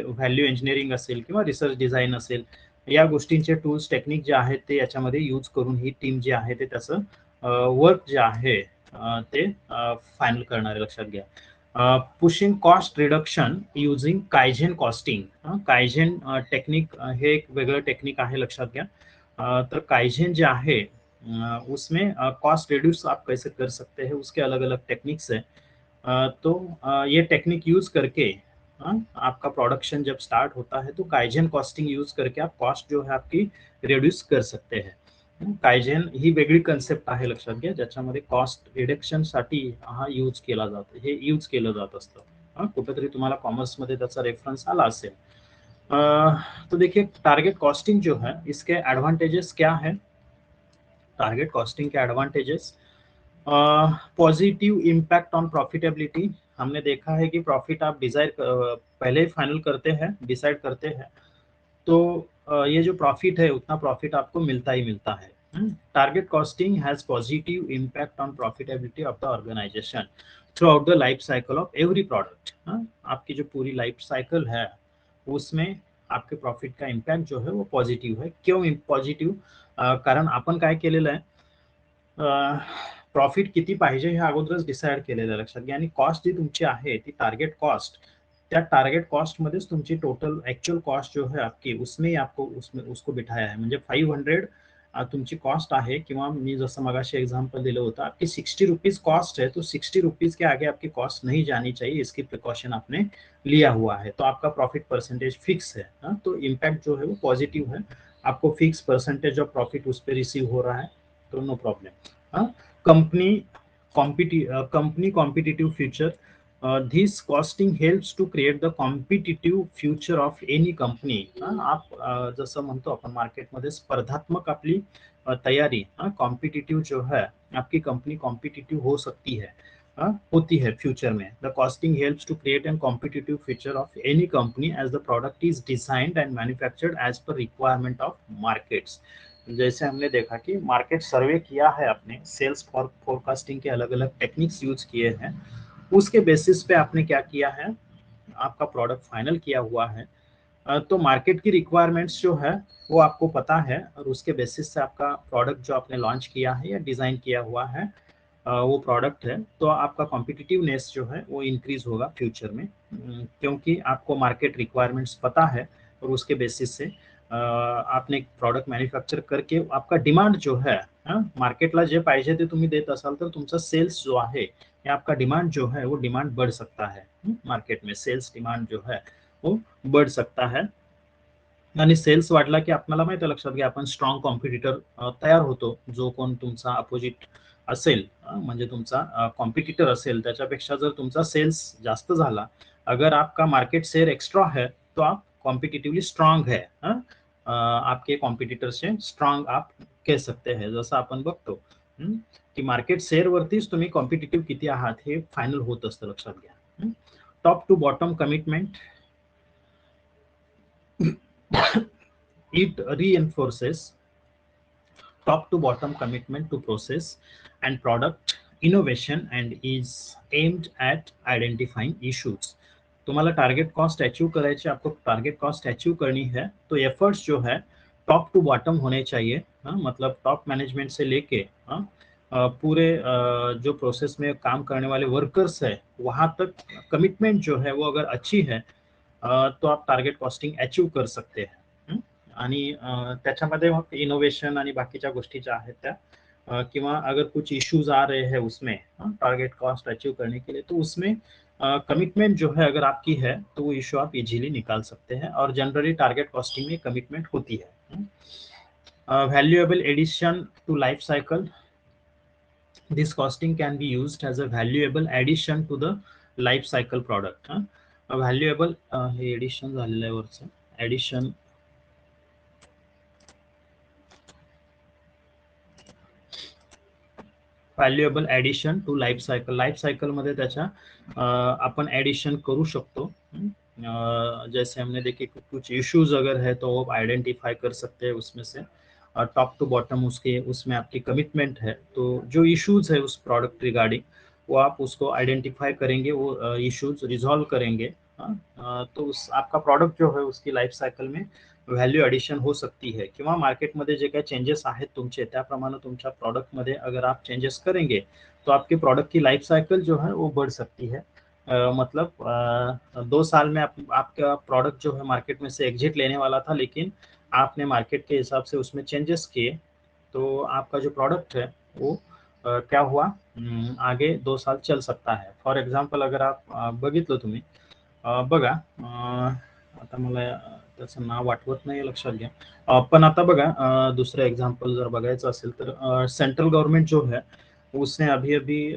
व्हॅल्यू इंजिनिअरिंग असेल किंवा रिसर्च डिझाईन असेल, या गोष्टींचे टूल्स टेक्निक जे आहेत ते याच्यामध्ये यूज करून ही टीम जी आहे ते त्याचं वर्क जे आहे ते फायनल करणार आहे, लक्षात घ्या। Pushing cost reduction using kaizen costing. Kaizen technique हे एक वेगळं टेक्निक आहे, लक्षात घ्या। तर कायझेन जे आहे उसमें कॉस्ट रिड्यूस आप कैसे कर सकते हैं, उसके अलग अलग टेक्निक्स है। तो ये टेक्निक यूज करके आपका प्रोडक्शन जब स्टार्ट होता है तो कायझेन कॉस्टिंग यूज करके आप कॉस्ट जो है आपकी रिड्यूस कर सकते हैं। कायझेन ही वेगळी कन्सेप्ट आहे, लक्षात घ्या, ज्याच्यामध्ये कॉस्ट रिडक्शनसाठी हा यूज केला जातो, हे यूज केलं जात असतं। कुठेतरी तुम्हाला कॉमर्समध्ये त्याचा रेफरन्स आला असेल। तो देखिए टारगेट कॉस्टिंग जो है इसके एडवांटेजेस क्या है। टारगेट कॉस्टिंग के advantages, positive impact on profitability. हमने देखा है कि प्रॉफिट आप डिसाइड पहले ही फाइनल करते हैं, डिसाइड करते हैं, तो ये जो प्रॉफिट है उतना प्रॉफिट आपको मिलता ही मिलता है। Target costing has positive impact on profitability of the organisation throughout the life cycle of every product. आपकी जो पूरी लाइफ साइकिल है उसमें आपके प्रॉफिट का इम्पॅक्ट जो है वो पॉझिटिव्ह है। क्यों पॉझिटिव्ह? कारण आपण काय केलेलं आहे, प्रॉफिट किती पाहिजे हे अगोदरच डिसाइड केलेलं आहे, लक्षात घ्या। आणि कॉस्ट जी तुमची आहे ती टारगेट कॉस्ट, त्या टारगेट कॉस्ट मध्येच तुमची टोटल एक्चुअल कॉस्ट जो है आपकी उसमें आपको उसमें उसको बिठाया है। म्हणजे 500 तुमची कॉस्ट आहे, किंवा मी जसं मगाशी एग्जांपल दिलं होतं आपकी 60 रुपीज कॉस्ट है, तो 60 रुपीज के आगे आपकी कॉस्ट नहीं जानी चाहिए, इसकी प्रिकॉशन आपने लिया हुआ है, तो आपका प्रॉफिट परसेंटेज फिक्स है। तो इम्पैक्ट जो है वो पॉजिटिव है, आपको फिक्स परसेंटेज ऑफ प्रॉफिट उस पर रिसीव हो रहा है, तो no problem. Company competitive future, this costing helps to create the competitive future of any company. आप जसं म्हणतो आपण मार्केटमध्ये स्पर्धात्मक आपली तैयारी, कॉम्पिटिटिव जो है आपकी कंपनी कॉम्पिटिटिव हो सकती है, होती है फ्यूचर में। The costing helps to create an competitive future of any company as the product is designed and manufactured as per requirement of markets. जैसे हमने देखा कि मार्केट सर्वे किया है आपने, सेल्स फोरकास्टिंग के अलग अलग टेक्निक्स यूज किए हैं, उसके बेसिस पे आपने क्या किया है, आपका प्रोडक्ट फाइनल किया हुआ है। तो मार्केट की रिक्वायरमेंट्स जो है वो आपको पता है, और उसके बेसिस से आपका प्रोडक्ट जो आपने लॉन्च किया है या डिजाइन किया हुआ है वो प्रोडक्ट है, तो आपका कॉम्पिटिटिवनेस जो है वो इंक्रीज होगा फ्यूचर में, क्योंकि आपको मार्केट रिक्वायरमेंट्स पता है, और उसके बेसिस से आपने प्रॉडक्ट मॅन्युफॅक्चर करके आपका डिमांड जो है, मार्केटला जे पाहिजे ते तुम्ही देत असाल तर तुमचा सेल्स जो आहे, या आपका डिमांड जो है वो डिमांड बढ़ सकता है। मार्केट में सेल्स डिमांड जो है वो बढ़ सकता है, आणि सेल्स वाढला की आपल्याला माहिती आहे, लक्षात घ्या, आपण स्ट्रॉंग कॉम्पिटिटर तयार होतो। जो कोण तुमचा अपोजिट असेल, म्हणजे तुमचा कॉम्पिटिटर असेल, त्याच्यापेक्षा जर तुमचा सेल्स जास्त झाला, अगर आपका मार्केट शेयर एक्स्ट्रा है तो आप कॉम्पिटिटिवली स्ट्रॉंग है, आपके कॉम्पिटिटर से स्ट्रॉंग आप कह सकते हैं। जसं आपण बघतो की मार्केट शेअर वरतीच तुम्ही कॉम्पिटिटिव्ह किती आहात हे फायनल होत असतं, लक्षात घ्या। Top to bottom commitment, it reinforces top to bottom commitment to process and product innovation and is aimed at identifying issues। तुम्हाला टारगेट कॉस्ट अचीव करायची, आपको टारगेट कॉस्ट अचीव करनी है, तो एफर्ट्स जो है टॉप टू बॉटम होने चाहिए। मतलब टॉप मैनेजमेंट से लेके पूरे जो प्रोसेस में काम करने वाले वर्कर्स है वहां तक कमिटमेंट जो है वो अगर अच्छी है, तो आप टारगेट कॉस्टिंग अचीव कर सकते हैं। आणि त्याच्यामध्ये मग इनोवेशन आणि बाकीच्या गोष्टी ज्या आहेत त्या, किंवा अगर कुछ इश्यूज आ रहे हैं उसमें टारगेट कॉस्ट अचीव करने के लिए, तो उसमें कमिटमेंट जो है अगर आपकी है तो वो इश्यू आप इजीली निकाल सकते हैं, और जनरली टारगेट कॉस्टिंग में कमिटमेंट होती है। Valuable addition to life cycle, this costing can be used as a valuable addition to the life cycle product। a valuable हे एडिशन झालेलं आहे वरचं, addition valuable addition to life cycle, life cycle मध्ये त्याच्या आपण addition करू शकतो। जैसे हमने देखे कि कुछ इश्यूज अगर है तो आप आइडेंटिफाई कर सकते हैं उसमें से, टॉप टू बॉटम उसके उसमें आपकी कमिटमेंट है, तो जो इश्यूज है उस प्रोडक्ट रिगार्डिंग वो आप उसको आइडेंटिफाई करेंगे, वो इश्यूज रिजॉल्व करेंगे। तो उस आपका प्रॉडक्ट जो है उसकी लाईफ सायकल में व्हॅल्यू ॲडिशन होऊ सकती है, किंवा मार्केटमध्ये जे काही चेंजेस आहेत तुमचे त्याप्रमाणे तुमच्या प्रॉडक्टमध्ये अगर आप चेंजेस करेंगे तो आपके प्रोडक्ट की लाइफ साइकिल जो है वो बढ़ सकती है। मतलब 2 साल में आपका प्रोडक्ट जो है मार्केट में से एग्जिट लेने वाला था, लेकिन आपने मार्केट के हिसाब से उसमें चेंजेस किए, तो आपका जो प्रोडक्ट है वो क्या हुआ, आगे 2 साल चल सकता है। फॉर एक्झाम्पल अगर आप बघितलं तुम्ही, बघा, आता मला त्याचं नाव आठवत नाही, लक्षात घ्या। पण आता बघा, दुसरं एक्झाम्पल जर बघायचं असेल तर सेंट्रल गव्हर्नमेंट जो है उसने अभी अभी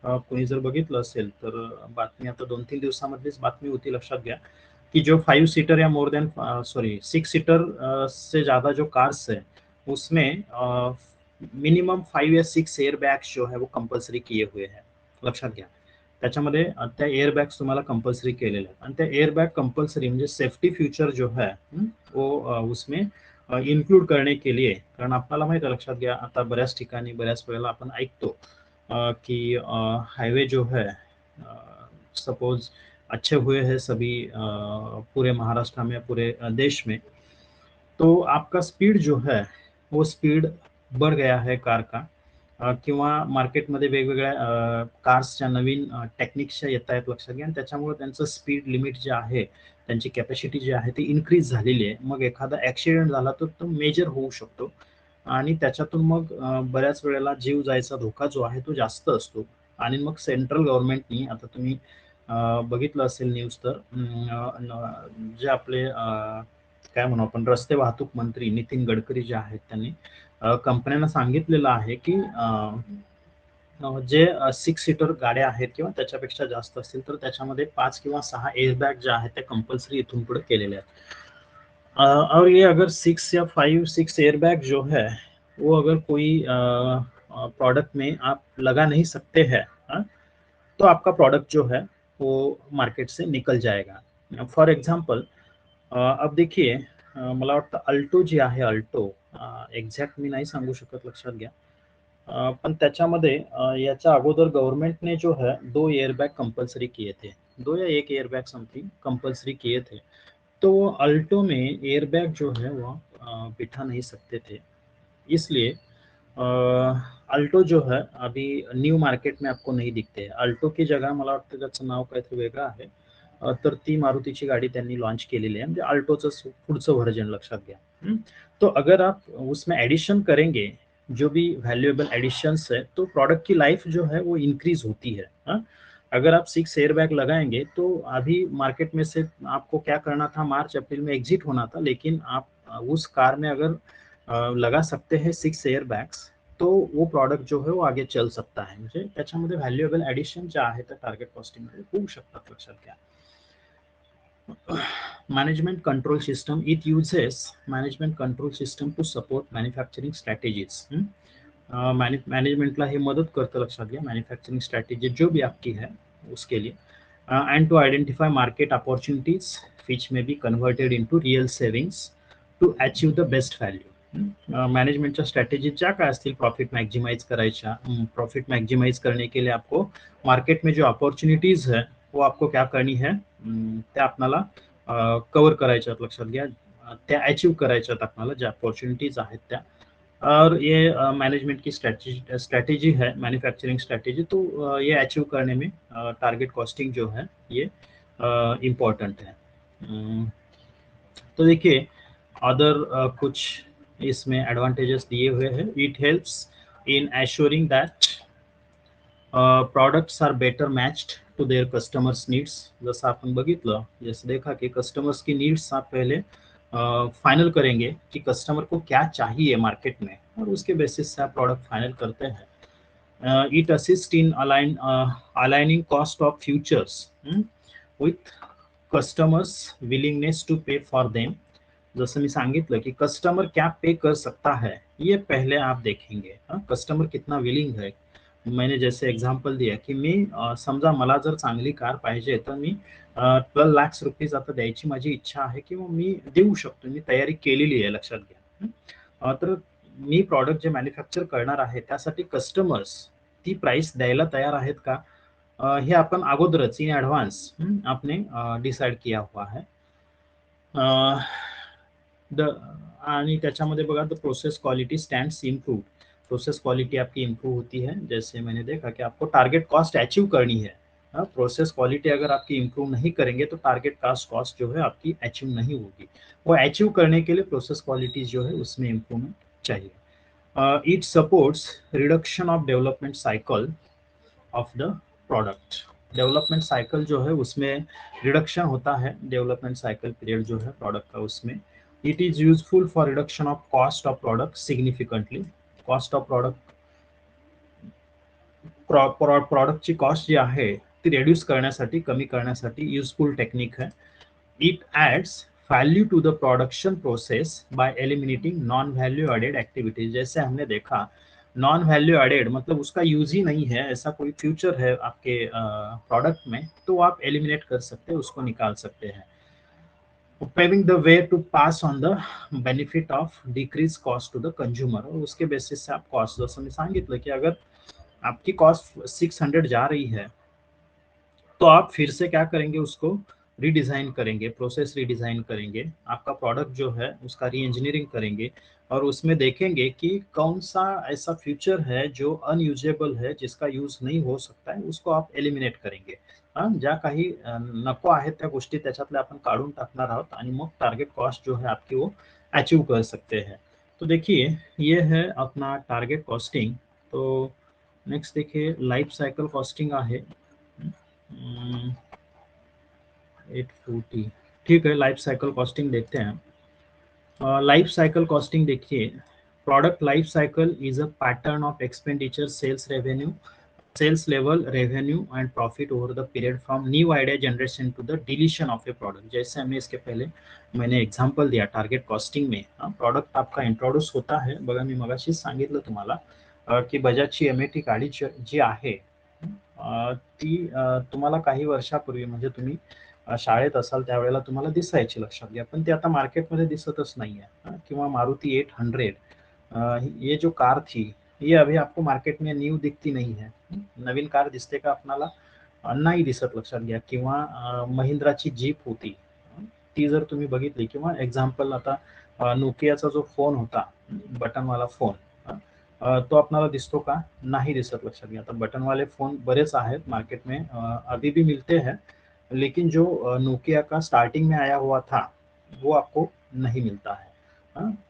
कोणी जर बघितलं असेल तर बातमी आता 2-3 दिवसामधलीच बातमी होती, लक्षात घ्या, कि जो 5 सीटर या मोर देन सॉरी 6 सीटर से ज्यादा जो कार्स है उसमें मिनिमम 5 या 6 एयर बैग्स जो है वो कंपल्सरी किए हुए हैं, लक्षात घ्या। त्याच्यामध्ये त्या एयर बॅग्स तुम्हाला कंपल्सरी केलेले आहेत, आणि त्या एयर बॅग कंपल्सरी म्हणजे सेफ्टी फीचर जो है वो उसमें इन्क्लूड करने के लिए, कारण आपल्याला माहिती आहे, लक्षात घ्या, आता बऱ्याच ठिकाणी बऱ्याच वेळेला आपण ऐकतो कि हाईवे जो है सपोज अच्छे हुए हैं सभी पूरे महाराष्ट्र में, पूरे देश में, तो आपका स्पीड जो है वो स्पीड बढ़ गया है कार का, किंवा मार्केटमध्ये वेगवेगळ्या कार्सच्या नवीन टेक्निक्सच्या येत आहेत, लक्षात घ्या, आणि त्याच्यामुळे त्यांचं स्पीड लिमिट जे आहे, त्यांची कॅपॅसिटी जी आहे ती इन्क्रीज झालेली आहे। मग एखादा ॲक्सिडेंट झाला तर तो मेजर होऊ शकतो, आणि त्याच्यातून मग बऱ्याच वेळेला जीव जायचा धोका जो आहे तो जास्त असतो। आणि मग सेंट्रल गव्हर्नमेंटनी, आता तुम्ही बघितलं असेल न्यूज तर, जे आपले काय म्हणू आपण, रस्ते वाहतूक मंत्री नितीन गडकरी जे आहेत त्यांनी कंपन्यांना सांगितलेलं आहे की जे 6 सीटर गाड्या आहेत किंवा त्याच्यापेक्षा जास्त असतील तर त्याच्यामध्ये 5 किंवा 6 एअरबॅग ज्या आहेत त्या कंपल्सरी इथून पुढे केलेल्या आहेत। और ये अगर 6 या 5-6 एयरबैग जो है वो अगर कोई प्रोडक्ट में आप लगा नहीं सकते हैं, तो आपका प्रोडक्ट जो है वो मार्केट से निकल जाएगा। फॉर एग्जांपल अब देखिए, मला वाटतं अल्टो जी आहे, अल्टो एक्झॅक्ट मी नाही सांगू शकत, लक्षात घ्या, पण त्याच्यामध्ये याच्या अगोदर गव्हर्नमेंटने जो है 2 एयरबैग कंपल्सरी किए थे, 2 या 1 एयरबैग समथिंग कंपल्सरी किए थे। तो अल्टो में एयरबैग जो है वो बिठा नहीं सकते थे, इसलिए अल्टो जो है अभी न्यू मार्केट में आपको नहीं दिखते। अल्टो की जगह मला वाटतं त्याचं नाव काहीतरी वेगळं आहे, तर ती मारुतीची गाडी त्यांनी लॉन्च केलेली आहे, म्हणजे अल्टोचं पुढचं व्हर्जन, लक्षात घ्या। तो अगर आप उसमें एडिशन करेंगे, जो भी वैल्यूएबल एडिशंस है, तो प्रोडक्ट की लाइफ जो है वो इंक्रीज होती है। अगर आप 6 एयरबैग लगाएंगे तो अभी मार्केट में से आपको क्या करना था, मार्च अप्रैल में एग्जिट होना था, लेकिन आप उस कार में अगर लगा सकते हैं 6 एयरबैग्स, तो वो प्रॉडक्ट जो है वो आगे चल सकता है, म्हणजे त्याच्यामध्ये व्हॅल्युएबल ॲडिशन ज्या आहेत त्या टार्गेट कॉस्टिंगमध्ये होऊ शकतात, लक्षात घ्या। management control system, it uses management control system to support manufacturing strategies। मैनेजमेंटला हे मदत करतं, लक्षात घ्या, मॅन्युफॅक्चरिंग स्ट्रॅटेजी जो भी आपकी है उसके लिए, and to identify market opportunities which may be converted into real savings to achieve the best value. मॅनेजमेंटच्या स्ट्रॅटेजी ज्या काय असतील, प्रॉफिट मॅक्झिमाइज करायच्या, प्रॉफिट मॅक्झिमाइज करने के लिए आपको मार्केट में जो अपॉर्चुनिटीज है वो आपको क्या करनी है, त्या आपल्याला कव्हर करायच्यात, लक्षात घ्या, त्या अचीव करायच्यात आपल्याला ज्या अपॉर्चुनिटीज आहेत त्या। और ये मैनेजमेंट की स्ट्रैटेजी है, मैन्युफैक्चरिंग स्ट्रैटेजी, तो ये अचीव करने में टारगेट कॉस्टिंग जो है ये इम्पोर्टेंट है। तो देखिए अदर कुछ इसमें एडवांटेजेस दिए हुए हैं। It helps in assuring that products are better matched to their customers needs. जसं आपण बघितलं, जसं देखा कि कस्टमर्स की नीड्स आप पहले फाइनल करेंगे कि कस्टमर को क्या चाहिए मार्केट में, और उसके बेसिस से आप प्रोडक्ट फाइनल करते हैं। It assist in aligning cost of futures with customers willingness to pay for them. जसं मी सांगितलं कि कस्टमर क्या पे कर सकता है ये पहले आप देखेंगे, कस्टमर कितना विलिंग है, मैंने जैसे एक्झाम्पल दिया की मी समजा मला जर चांगली कार पाहिजे तर मी 12 लाख रुपीज आता द्यायची माझी इच्छा आहे किंवा मी देऊ शकतो, मी तयारी केलेली आहे लक्षात घ्या. तर मी प्रॉडक्ट जे मॅन्युफॅक्चर करणार आहे त्यासाठी कस्टमर्स ती प्राइस द्यायला तयार आहेत का, हे आपण अगोदरच इन ॲडव्हान्स आपने डिसाईड किया हुआ है. द आणि त्याच्यामध्ये बघा the process quality stands improve. Process quality आपकी इम्प्रूव होती है, जैसे मैंने देखा कि आपको टारगेट कॉस्ट अचीव करनी है. प्रोसेस क्वालिटी अगर आपकी इम्प्रूव नहीं करेंगे तो टारगेट कॉस्ट जो है आपकी अचीव नहीं होगी. वो अचीव करने के लिए प्रोसेस क्वालिटी जो है उसमें इम्प्रूवमेंट चाहिए. It supports reduction of development cycle of the product. Development cycle जो है उसमें रिडक्शन होता है, डेवलपमेंट साइकिल पीरियड जो है प्रोडक्ट का उसमें. It is useful for reduction of cost of product significantly. Cost of प्रोडक्टची कॉस्ट जी आहे ती रेड्यूस करण्यासाठी, कमी करण्यासाठी यूजफुल टेक्निक है. It adds value to the production process by eliminating non value added activities. जैसे हमने देखा नॉन वैल्यू एडेड मतलब उसका यूज ही नहीं है, ऐसा कोई फ्यूचर है आपके प्रोडक्ट में तो आप एलिमिनेट कर सकते हैं, उसको निकाल सकते हैं. Paving the way to pass on the benefit of decrease cost to the consumer. और उसके बेसिस से आप कॉस्ट, जसं मी सांगितलं की अगर आपकी कॉस्ट 600 जा रही है तो आप फिर से क्या करेंगे, उसको रीडिज़ाइन करेंगे, प्रोसेस रीडिज़ाइन करेंगे, आपका प्रोडक्ट जो है उसका री इंजीनियरिंग करेंगे और उसमें देखेंगे कि कौन सा ऐसा फीचर है जो अनयूजेबल है, जिसका यूज नहीं हो सकता है, उसको आप एलिमिनेट करेंगे. ज्या काही नको आहेत त्या गोष्टी त्याच्यातल्या आपण काढून टाकणार आहोत आणि मग टारगेट कॉस्ट जो है आपकी वो अचीव कर सकते हैं. तो देखिए ये है अपना टारगेट कॉस्टिंग. तो नेक्स्ट देखिए लाइफ साइकिल कॉस्टिंग आहे. 840 ठीक है. लाइफ साइकिल कॉस्टिंग देखते हैं. लाइफ साइकिल कॉस्टिंग देखिए, product life cycle is a pattern of expenditure, sales revenue, sales level revenue and profit over the period from new idea generation to the deletion of a product. जैसे हमने इसके पहले मैंने example दिया target costing में. Product आपका introduce होता है. बघा मी मगाशीच सांगितलं तुम्हाला की बजाजची M80 गाडी जी आहे ती तुम्हाला काही वर्षापूर्वी म्हणजे तुम्ही शाळेत असाल त्यावेळेला तुम्हाला दिसायची, लक्षात घ्या. पण ती आता मार्केटमध्ये दिसतच नाहीये. किंवा मारुति 800 ये जो कार थी ये अभी आपको मार्केट में न्यू दिखती नहीं है. नवीन कार दिसते का आपणाला, नाही दिसत, लक्षात घ्या. किंवा महिंद्राची जीप होती ती जर तुम्ही बघितली, किंवा एक्झाम्पल आता नोकियाचा जो फोन होता बटनवाला फोन, तो आपणाला दिसतो का, नाही दिसत, लक्षात घ्या. आता बटन वाले फोन बरेच आहेत मार्केट में, अभी भी मिलते हैं, लेकिन जो नोकिया का स्टार्टिंग में आया हुआ था वो आपको नहीं मिलता है.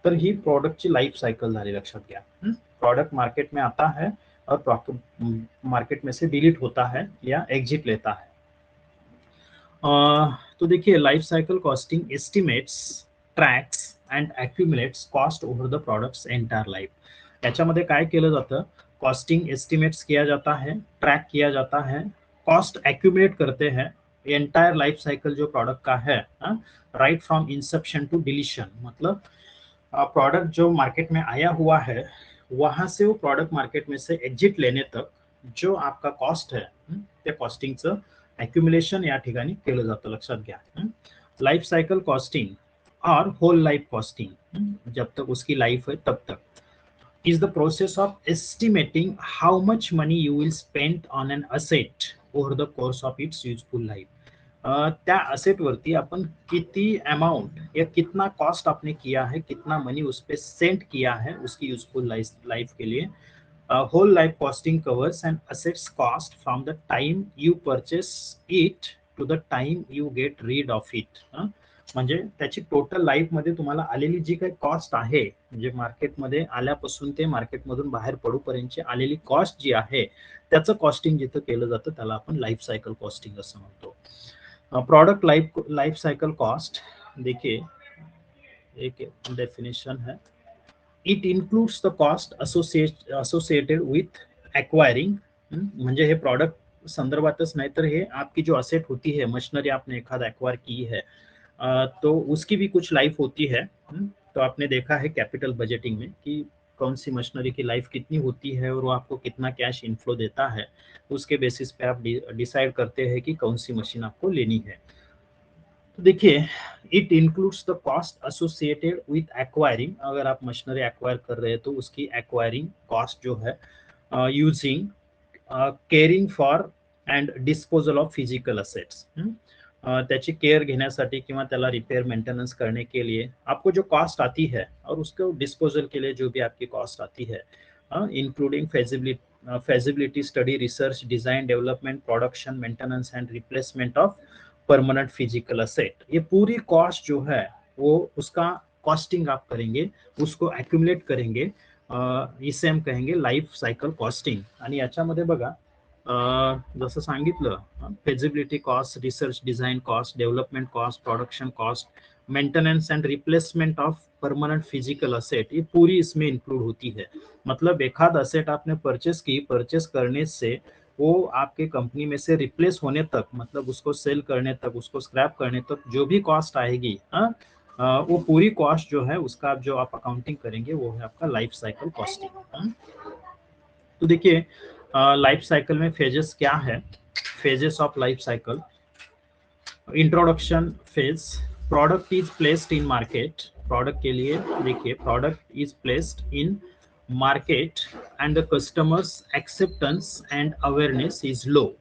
तर ही प्रोडक्टची लाइफ साइकिल झाली, लक्षात घ्या. प्रोडक्ट मार्केट में आता है और मार्केट में से डिलीट होता है या एग्जिट लेता है. तो देखिए life cycle costing estimates, tracks and accumulates cost over the product's entire life. याच्यामध्ये काय केलं जातं, कॉस्टिंग एस्टिमेट्स किया जाता है, ट्रैक किया जाता है, कॉस्ट एक्यूमुलेट करते हैं एंटायर लाइफ साइकिल जो प्रोडक्ट का है, right from inception to deletion. मतलब प्रोडक्ट जो मार्केट में आया हुआ है वहां से वो प्रोडक्ट मार्केट में से एग्जिट लेने तक जो आपका कॉस्ट है त्या कॉस्टिंगचं अक्युमुलेशन या ठिकाणी केलं जातं, लक्षात घ्या. लाइफ साइकिल कॉस्टिंग और होल लाइफ कॉस्टिंग, जब तक उसकी लाइफ है तब तक, is the process of estimating how much money you will spend on an asset over the course of its useful life. त्या असेट वरती अपन किती अमाउंट या कितना कॉस्ट आपने किया है, कितना मनी उस पे सेंड किया है उसकी यूजफुल लाइफ के लिए. Whole life costing covers and assets cost from the time you purchase it to the time you get rid of it. म्हणजे त्याची टोटल लाईफ मध्ये तुम्हाला आलेली जी काही कॉस्ट आहे, म्हणजे मार्केटमध्ये आल्यापासून ते मार्केटमधून बाहेर पडूपर्यंतची आलेली कॉस्ट जी आहे त्याचं कॉस्टिंग जिथं केलं जातं त्याला आपण लाइफ साइकिल कॉस्टिंग असं म्हणतो. प्रोडक्ट लाइफ साइकिल कॉस्ट देखिए एक डेफिनेशन है. It includes the cost associated with acquiring. म्हणजे हे प्रोडक्ट संदर्भातच नाही तर हे आपकी जो असेट होती है, मशीनरी आपने एखादा एक्वायर की है तो उसकी भी कुछ लाइफ होती है. तो आपने देखा है कैपिटल बजटिंग में कि कौन सी मशीनरी की लाइफ कितनी होती है और वो आपको कितना कैश इनफ्लो देता है, उसके बेसिस पे आप डिसाइड करते हैं कि कौन सी मशीन आपको लेनी है। तो देखिए, it includes the cost associated with acquiring, अगर आप मशीनरी एक्वायर कर रहे हैं तो उसकी एक्वायरिंग कॉस्ट जो है, using, caring for and disposal of physical assets, त्याची केयर घेण्यासाठी किंवा त्याला रिपेयर मेंटेनेंस करने के लिए आपको जो कॉस्ट आती है और उसको डिस्पोजल के लिए जो भी आपकी कॉस्ट आती है, including feasibility study, research, design, development, production, maintenance and replacement of permanent physical asset, ये पूरी कॉस्ट जो है वो उसका कॉस्टिंग आप करेंगे, उसको एक्युमुलेट करेंगे, इसे हम कहेंगे लाईफ सायकल कॉस्टिंग। आणि याच्यामध्ये बघा, जसं सांगितलं, feasibility cost, research design cost, development cost, production cost, maintenance and replacement of permanent physical asset, ये पूरी इसमें इंक्लूड होती है। मतलब एक आध असेट आपने परचेस की, परचेस करने से वो आपके कंपनी में से रिप्लेस होने तक, मतलब उसको सेल करने तक, उसको स्क्रैप करने तक जो भी कॉस्ट आएगी, वो पूरी कॉस्ट जो है उसका जो आप अकाउंटिंग करेंगे वो है आपका लाइफ साइकिल कॉस्टिंग। तो देखिए, लाइफ साइकिल में फेजेस क्या है, phases of life cycle. Introduction phase, product is placed in market, product के लिए देखिए, product is placed in market and the customers acceptance and awareness is low.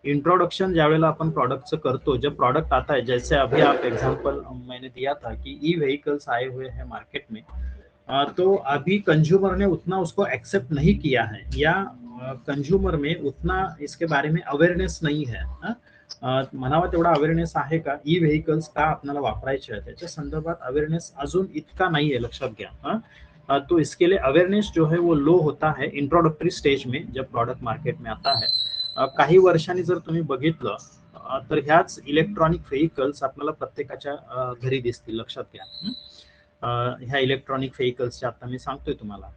Introduction ज्यावेळेला अपन प्रोडक्टचं करतो, जब प्रोडक्ट आता है, जैसे अभी आप एग्जांपल मैंने दिया था कि ई व्हीकल्स आए हुए हैं मार्केट में, तो अभी कंज्यूमर ने उतना उसको एक्सेप्ट नहीं किया है, या कंज्यूमर में उतना इसके बारे में अवेअरनेस नाही है, म्हणावा तेवढा अवेअरनेस आहे का, ई व्हेकल्स का आपल्याला वापरायचे आहे, त्याच्या संदर्भात अवेअरनेस अजून इतका नाही है, लक्षात घ्या। तो इसके लिए अवेयरनेस जो है वो लो होता है इंट्रोडक्टरी स्टेज में, जब प्रोडक्ट मार्केट में आता है। काही वर्षांनी जर तुम्ही बघितलं, तर ह्याच इलेक्ट्रॉनिक व्हेकल्स आपल्याला प्रत्येकाच्या घरी दिसतील, लक्षात घ्या। ह्या इलेक्ट्रॉनिक व्हेकल्सच्या आता मी सांगतोय तुम्हाला,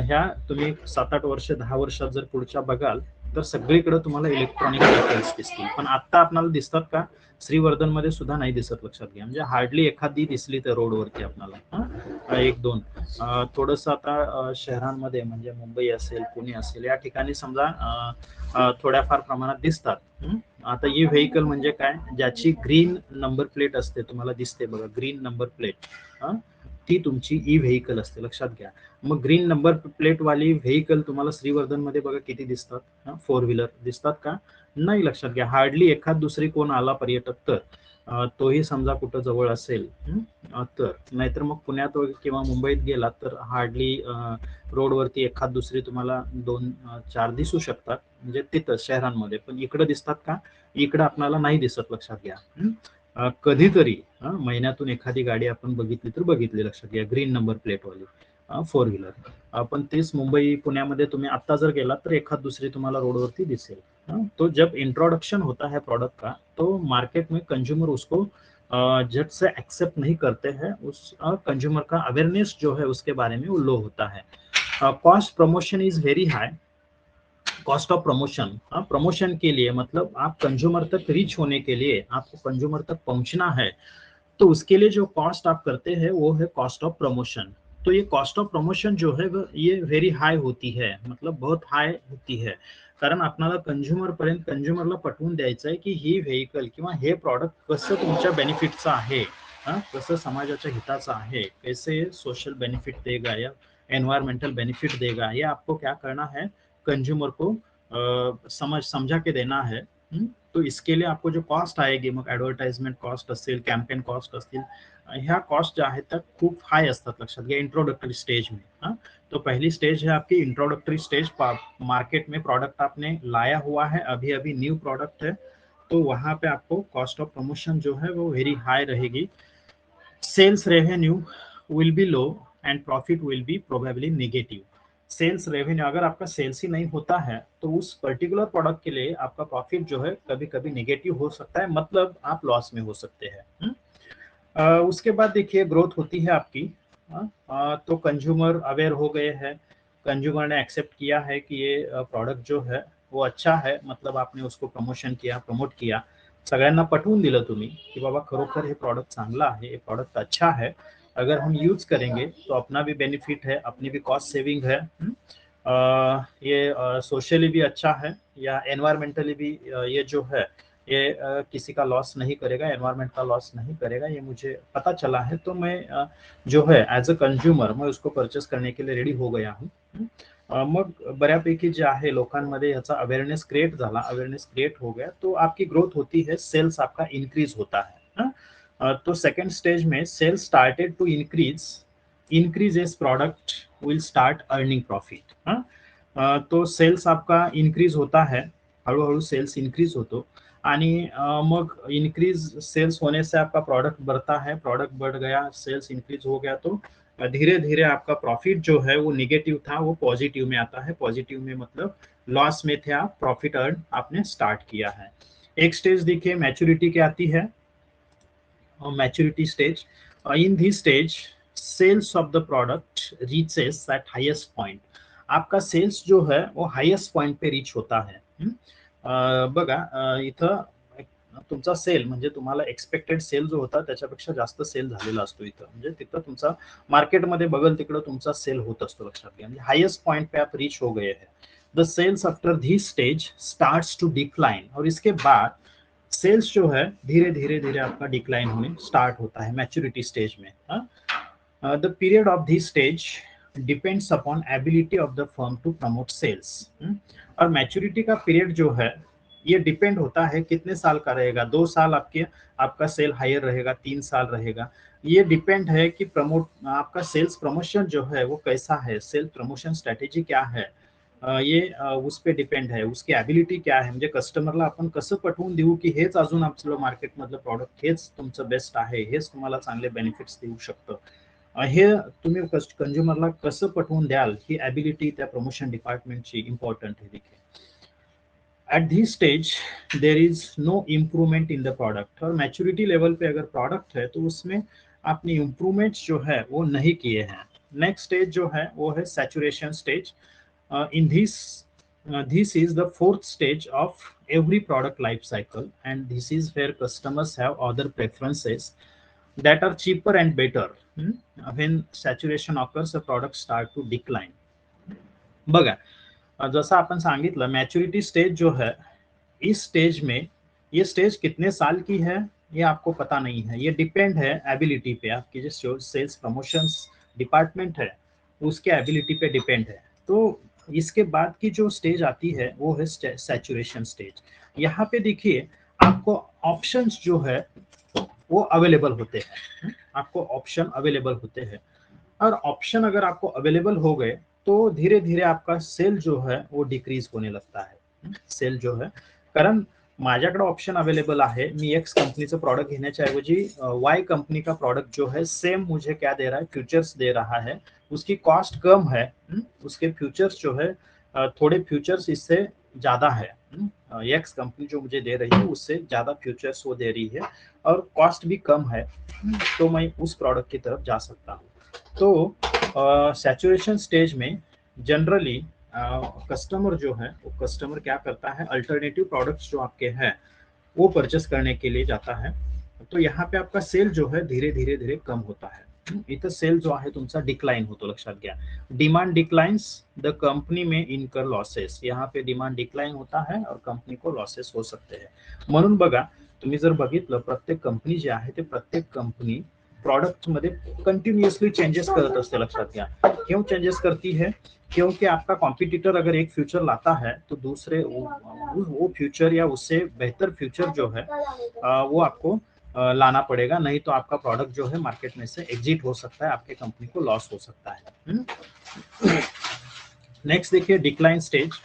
ह्या तुम्ही 7-8 वर्ष 10 वर्षात जर पुढच्या बघाल तर सगळीकडे तुम्हाला इलेक्ट्रॉनिक व्हेकल्स दिसतील, पण आता आपल्याला दिसतात का, श्रीवर्धन मध्ये सुद्धा नाही दिसत, लक्षात घ्या। म्हणजे हार्डली एखादी दिसली तर रोडवरती आपल्याला, एक दोन, थोडंसं आता शहरांमध्ये म्हणजे मुंबई असेल, पुणे असेल, या ठिकाणी समजा थोड्याफार प्रमाणात दिसतात। आता ई व्हेकल म्हणजे काय, ज्याची ग्रीन नंबर प्लेट असते, तुम्हाला दिसते बघा ग्रीन नंबर प्लेट, ती तुमची ई व्हेकल असते, लक्षात घ्या। मग ग्रीन नंबर प्लेट वाली व्हेकल तुम्हाला श्रीवर्धन मध्ये बघा किती दिसतात, 4 व्हीलर दिसतात का, नाही, लक्षात घ्या। हार्डली एखाद दुसरी कोण आला पर्यटक तर, तोही समजा कुठं जवळ असेल तर, नाहीतर मग पुण्यात किंवा मुंबईत गेला तर हार्डली रोडवरती एखाद दुसरी तुम्हाला 2-4 दिसू शकतात, म्हणजे तिथं शहरांमध्ये, पण इकडे दिसतात का, इकडे आपल्याला नाही दिसत, लक्षात घ्या। कधीतरी महिन्यातून एखादी गाडी आपण बघितली तर बघितली, लक्षात घ्या, ग्रीन नंबर प्लेट वाली 4 व्हीलर। पण तेच मुंबई पुण्यामध्ये तुम्ही आता जर गेलात तर एखाद दुसरी तुम्हाला रोडवरती दिसेल। तो जब इंट्रोडक्शन होता है प्रोडक्ट का, तो मार्केट में कंज्यूमर उसको झट से एक्सेप्ट नहीं करते हैं, उस कंज्यूमर का अवेयरनेस जो है उसके बारे में वो लो होता है। Cost promotion is very high, cost of promotion, promotion के लिए मतलब आप कंज्यूमर तक रीच होने के लिए, आपको कंज्यूमर तक पहुंचना है, तो उसके लिए जो कॉस्ट आप करते हैं वो है कॉस्ट ऑफ प्रमोशन। तो ये कॉस्ट ऑफ प्रमोशन जो है ये वेरी हाई होती है, मतलब बहुत हाई होती है, कारण आपल्याला कंज्युमर पर्यंत, कंज्युमरला पटवून द्यायचं आहे की ही व्हेकल किंवा हे प्रॉडक्ट कसं तुमच्या बेनिफिटचं आहे, कसं समाजाच्या हिताचं आहे, कैसे सोशल बेनिफिट देगा या एनवायरमेंटल बेनिफिट देगा, ये आपको क्या करना है, कंज्यूमर को समझा के देना है। तो इसके लिए आपको जो कॉस्ट आएगी, मग ऍडव्हर्टाइजमेंट कॉस्ट असेल, कॅम्पेन कॉस्ट असतील, ह्या कॉस्ट ज्या आहेत त्या खूप हाई असतात, लक्षात घ्या, इंट्रोडक्टरी स्टेज में। तो पहली स्टेज है आपकी इंट्रोडक्टरी स्टेज, मार्केट में प्रोडक्ट आपने लाया हुआ है, अभी अभी न्यू प्रोडक्ट है, तो वहां पे आपको कॉस्ट ऑफ प्रमोशन जो है वो वेरी हाई रहेगी। Sales revenue will be low and profit will be probably negative. Sales revenue, अगर आपका सेल्स ही नहीं होता है तो उस पर्टिकुलर प्रोडक्ट के लिए आपका प्रॉफिट जो है कभी कभी नेगेटिव हो सकता है, मतलब आप लॉस में हो सकते हैं। उसके बाद देखिए ग्रोथ होती है आपकी, तो कंज्यूमर अवेयर हो गए हैं, कंज्यूमर ने एक्सेप्ट किया है कि ये प्रोडक्ट जो है वो अच्छा है, मतलब आपने उसको प्रमोशन किया, प्रमोट किया, सगळ्यांना पटवून दिलं तुम्ही की बाबा खरोखर हे प्रॉडक्ट चांगला आहे, हे प्रॉडक्ट अच्छा है, अगर हम यूज करेंगे तो अपना भी बेनिफिट है, अपनी भी कॉस्ट सेविंग है। ये सोशली भी अच्छा है, या एनवायरमेंटली भी ये जो है ये किसी का लॉस नहीं करेगा, एनवायरमेंट का लॉस नहीं करेगा, ये मुझे पता चला है। तो मैं जो है ॲज अ कंझ्युमर मैं उसको परचेस करने के लिए रेडी हो गया हूँ। मग बऱ्यापैकी जे आहे लोकांमध्ये याचा अवेअरनेस क्रिएट झाला, अवेअरनेस क्रिएट हो गया तो आपकी ग्रोथ होती है, सेल्स आपका इंक्रीज होता है। तो सेकंड स्टेज में sales started to increase as product will start earning profit. तो सेल्स आपका इंक्रीज होता है, हळूहळू सेल्स इंक्रीज होतो, आणि मग इंक्रीज सेल्स होने से आपका प्रोडक्ट बढ़ता है, प्रोडक्ट बढ़ गया, सेल्स इंक्रीज हो गया, तो धीरे धीरे आपका प्रॉफिट जो है वो निगेटिव था वो पॉजिटिव में आता है। पॉजिटिव में मतलब लॉस में थे आप, प्रॉफिट अर्न आपने स्टार्ट किया है। एक स्टेज देखिए मैच्योरिटी क्या आती है, maturity stage. In this stage sales of the product reaches at highest point. आपका सेल्स जो है वो हाईएस्ट पॉइंट पे रीच होता है। बघा इथं तुमचा सेल म्हणजे तुम्हाला एक्सपेक्टेड सेल जो होता त्याच्यापेक्षा जास्त सेल झालेला असतो इथं, म्हणजे तिथं तुमचा मार्केटमध्ये बघल तिकडं तुमचा सेल होत असतो, लक्षात घ्या। म्हणजे हाईएस्ट पॉइंट पे आप रीच हो गए हैं। The sales after this stage starts to decline, और इसके बाद सेल्स जो है धीरे धीरे धीरे आपका डिक्लाइन होने स्टार्ट होता है मैच्योरिटी स्टेज में। The period of this stage depends upon ability of the firm to promote sales. और मैच्योरिटी का पीरियड जो है ये डिपेंड होता है कितने साल का रहेगा, 2 साल आपका सेल हायर रहेगा, 3 साल रहेगा, ये डिपेंड है कि आपका सेल्स प्रमोशन जो है वो कैसा है, सेल्स प्रमोशन स्ट्रॅटेजी क्या है, ये उस पे डिपेंड है, उसकी ॲबिलिटी क्या आहे, म्हणजे कस्टमरला आपण कसं पटवून देऊ की हेच अजून आपलं मार्केटमधलं प्रॉडक्ट, हेच तुमचं बेस्ट आहे, हेच तुम्हाला चांगले बेनिफिट्स देऊ शकतं, हे तुम्ही कंझ्युमरला कसं पटवून द्याल, ही ॲबिलिटी त्या प्रमोशन डिपार्टमेंटची इम्पॉर्टंट है। देखिए at this stage there is no improvement in the product, और मैच्योरिटी लेवल पे अगर प्रोडक्ट है तो उसमें आपने इम्प्रूवमेंट्स जो है वो नहीं किए हैं। नेक्स्ट स्टेज जो है वो है saturation stage. In this is the fourth stage of every product life cycle, and this is where customers have other preferences that are cheaper and better. When saturation occurs, the products start to decline. बघा जसं आपण सांगितलं maturity stage जो है, इस stage में ये stage कितने साल की है ये आपको पता नहीं है, ये डिपेंड है एबिलिटी पे, आपकी जो सेल्स प्रमोशंस डिपार्टमेंट है उसके एबिलिटी पे डिपेंड है। तो इसके बाद की जो स्टेज आती है वो है सैचुरेशन स्टेज। यहाँ पे देखिए आपको ऑप्शंस जो है वो अवेलेबल होते हैं, आपको ऑप्शन अवेलेबल होते हैं, और ऑप्शन अगर आपको अवेलेबल हो गए तो धीरे धीरे आपका सेल जो है वो डिक्रीज होने लगता है। सेल जो है, कारण माझ्याकडे ऑप्शन अवेलेबल आहे, मी एक्स कंपनीचं प्रोडक्ट घेण्याच्या ऐवजी वाई कंपनी का प्रोडक्ट जो है सेम मुझे क्या दे रहा है, फ्यूचर्स दे रहा है, उसकी कॉस्ट कम है, उसके फ्यूचर्स जो है थोड़े फ्यूचर्स इससे ज्यादा है। एक्स कंपनी जो मुझे दे रही है उससे ज्यादा फ्यूचर्स वो दे रही है और कॉस्ट भी कम है, तो मैं उस प्रोडक्ट की तरफ जा सकता हूँ। तो सैचुरेशन स्टेज में जनरली कस्टमर जो है वो कस्टमर क्या करता है, अल्टरनेटिव प्रोडक्ट्स जो आपके हैं वो परचेस करने के लिए जाता है। तो यहाँ पे आपका सेल जो है धीरे धीरे धीरे कम होता है, इथं सेल जो आहे तुमचा डिक्लाइन होतो, लक्षात घ्या। डिमांड डिक्लाइन्स, द कंपनी में इनकर लॉसेस, यहाँ पे डिमांड डिक्लाइन होता है और कंपनी को लॉसेस हो सकते हैं। म्हणून बघा तुम्ही जर बघितलं प्रत्येक कंपनी जी आहे ते प्रत्येक कंपनी प्रोडक्ट मध्ये कंटिन्यूअसली चेंजेस करत असते, लक्षात घ्या। क्यों चेंजेस करती है, क्योंकि आपका कॉम्पिटिटर अगर एक फ्यूचर लाता है तो दूसरे वो फ्यूचर या उससे बेहतर फ्यूचर जो है वो आपको लाना पड़ेगा, नहीं तो आपका प्रोडक्ट जो है मार्केट में से एग्जिट हो सकता है, आपके कंपनी को लॉस हो सकता है। नेक्स्ट देखिए decline stage.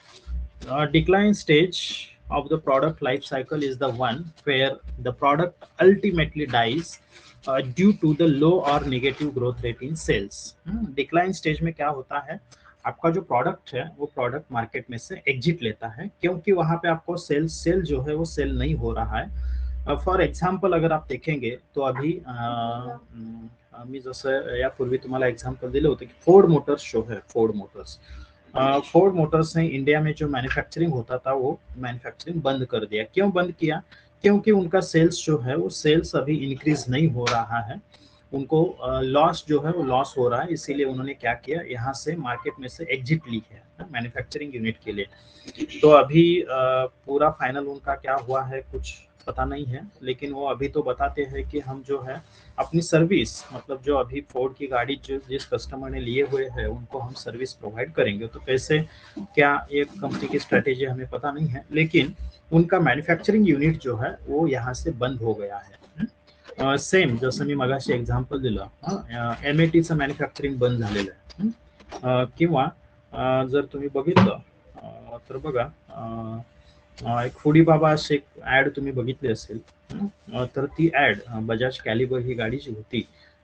Decline stage of the product life cycle is the one where the product ultimately dies due to the low or negative growth rate in sales। Decline stage में क्या होता है, आपका जो प्रोडक्ट है वो product market में से एग्जिट लेता है, क्योंकि वहां पे आपको सेल जो है वो सेल नहीं हो रहा है। फॉर एग्जाम्पल अगर आप देखेंगे तो अभी मी जसं यापूर्वी तुम्हाला एग्जाम्पल दिलं होतं की फोर्ड मोटर्स जो है, फोर्ड मोटर्स ने इंडिया में जो मैन्युफैक्चरिंग होता था वो मैन्युफैक्चरिंग बंद कर दिया। क्यों बंद किया, क्योंकि उनका सेल्स जो है वो सेल्स अभी इंक्रीज नहीं हो रहा है, उनको लॉस जो है वो लॉस हो रहा है, इसीलिए उन्होंने क्या किया, यहाँ से मार्केट में से एग्जिट ली है मैन्युफैक्चरिंग यूनिट के लिए। तो अभी पूरा फाइनल उनका क्या हुआ है कुछ पता नहीं है, लेकिन वो अभी तो बताते हैं कि हम जो है अपनी सर्विस, मतलब जो अभी फोर्ड की गाड़ी जो जिस कस्टमर ने लिए हुए हैं उनको हम सर्विस प्रोवाइड करेंगे। तो कैसे क्या एक कंपनी की स्ट्रेटेजी हमें पता नहीं है, लेकिन उनका मैन्युफैक्चरिंग यूनिट जो है वो यहाँ से बंद हो गया है। सेम जसं मी मगाशी एक्झाम्पल दिलं, एमएटीचं मॅन्युफॅक्चरिंग बंद झालेलं आहे। किंवा जर तुम्ही बघितलं तर बघा, एक फूडी बाबा अशी एक ऍड तुम्ही बघितली असेल, तर ती ऍड बजाज कॅलिबर ही गाडी जी होती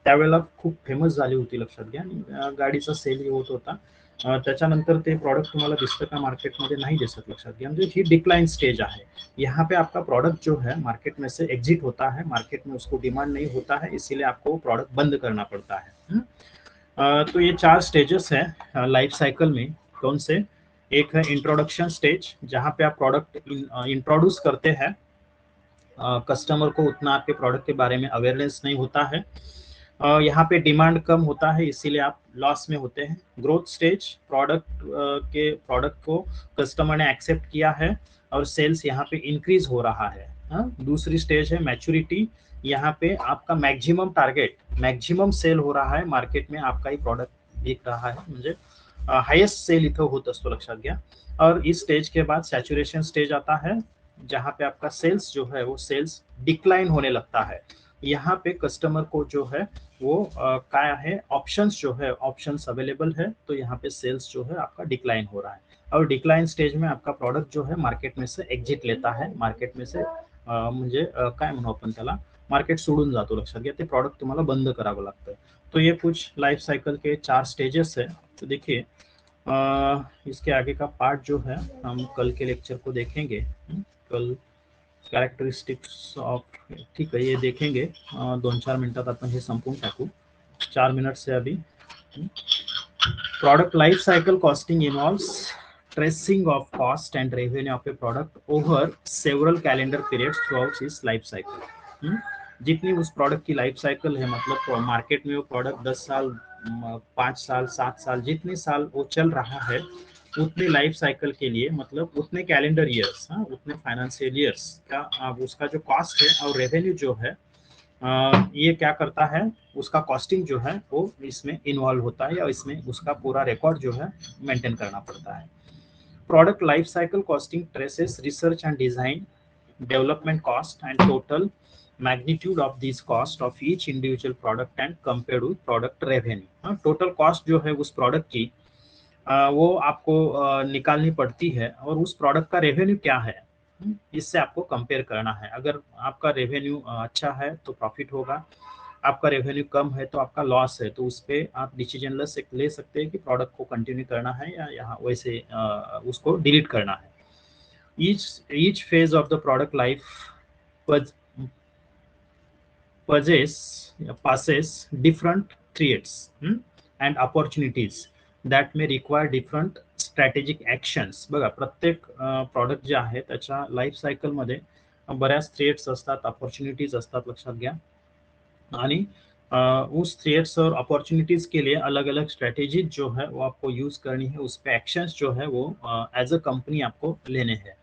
त्यावेळेला खूप फेमस झाली होती, लक्षात घ्या, आणि गाडीचा सेल होत होता। त्याच्यानंतर ते प्रोडक्ट तुम्हाला दिसतं का मार्केटमध्ये, नहीं दिसत, लक्षात घ्या, म्हणजे ही डिक्लाइन स्टेज है। यहाँ पे आपका प्रोडक्ट जो है मार्केट में से एग्जिट होता है, मार्केट में उसको डिमांड नहीं होता है, इसीलिए आपको प्रोडक्ट बंद करना पड़ता है। तो ये 4 स्टेजेस है लाइफ साइकिल में। कौन से? एक है इंट्रोडक्शन स्टेज, जहाँ पे आप प्रोडक्ट इंट्रोड्यूस करते हैं, कस्टमर को उतना आपके प्रोडक्ट के बारे में अवेयरनेस नहीं होता है, यहाँ पे डिमांड कम होता है, इसीलिए आप लॉस में होते हैं। ग्रोथ स्टेज, प्रोडक्ट को कस्टमर ने एक्सेप्ट किया है और सेल्स यहाँ पे इंक्रीज हो रहा है। दूसरी स्टेज है मैच्योरिटी, यहाँ पे आपका मैक्सिमम टारगेट, मैक्सिमम सेल हो रहा है, मार्केट में आपका ही प्रोडक्ट बिक रहा है, म्हणजे हाईएस्ट सेल इथं होत असतो, लक्षात घ्या। और इस स्टेज के बाद सैचुरेशन स्टेज आता है, जहाँ पे आपका सेल्स जो है वो सेल्स डिक्लाइन होने लगता है। यहाँ पे कस्टमर को जो है वो क्या है, ऑप्शंस जो है, ऑप्शंस अवेलेबल है, तो यहाँ पे सेल्स जो है आपका डिक्लाइन हो रहा है। और डिक्लाइन स्टेज में आपका प्रोडक्ट जो है मार्केट में से एग्जिट लेता है, मार्केट में से म्हणजे काय म्हणू आपण त्याला, मार्केट सोडून जातो, लक्षात घ्या, ते प्रोडक्ट तुम्हाला बंद करावं लागतं। तो ये कुछ लाइफ साइकिल के 4 स्टेजेस है। तो देखिए इसके आगे का पार्ट जो है हम कल के लेक्चर को देखेंगे। कल कैरेक्टरिस्टिक्स ऑफ, ठीक है, ये देखेंगे 2-4 मिनिटात आपण हे संपवून टाकू, 4 मिनट से अभी। Product life cycle costing involves tracing of cost and revenue of a product over several calendar periods throughout its life cycle। जितनी उस प्रोडक्ट की लाइफ साइकिल है, मतलब मार्केट में वो प्रोडक्ट 10 साल, 5 साल, 7 साल, जितने साल वो चल रहा है, उतने लाइफ साइकिल के लिए, मतलब उतने कैलेंडर ईयर्स, उतने फाइनेंशियल ईयर्स का उसका जो कॉस्ट है और रेवेन्यू जो है, ये क्या करता है, उसका कॉस्टिंग जो है वो इसमें इन्वॉल्व होता है, या इसमें उसका पूरा रिकॉर्ड जो है मेंटेन करना पड़ता है। Product life cycle costing traces research and design, development cost and total magnitude of this cost of each individual product and compared with product revenue. Total cost जो है उस प्रोडक्ट की वो आपको निकालनी पड़ती है, और उस प्रोडक्ट का रेवेन्यू क्या है इससे आपको कंपेयर करना है। अगर आपका रेवेन्यू अच्छा है तो प्रॉफिट होगा, आपका रेवेन्यू कम है तो आपका लॉस है, तो उस पर आप डिसीजन ले सकते हैं कि प्रोडक्ट को कंटिन्यू करना है या यहाँ वैसे उसको डिलीट करना है। Each phase of the product life passes different threats and opportunities that may require different strategic actions। बघा, प्रत्येक प्रोडक्ट जे आहे त्याच्या लाईफ सायकल मध्ये बऱ्याच थ्रेट्स असतात, अपॉर्चुनिटीज असतात, लक्षात घ्या, आणि उस थ्रेट्स और अपॉर्चुनिटीज के लिए अलग अलग स्ट्रेटेजीज जो है वो आपको यूज करनी है, उस पे एक्शंस जो है वो एज अ कंपनी आपको लेने हैं।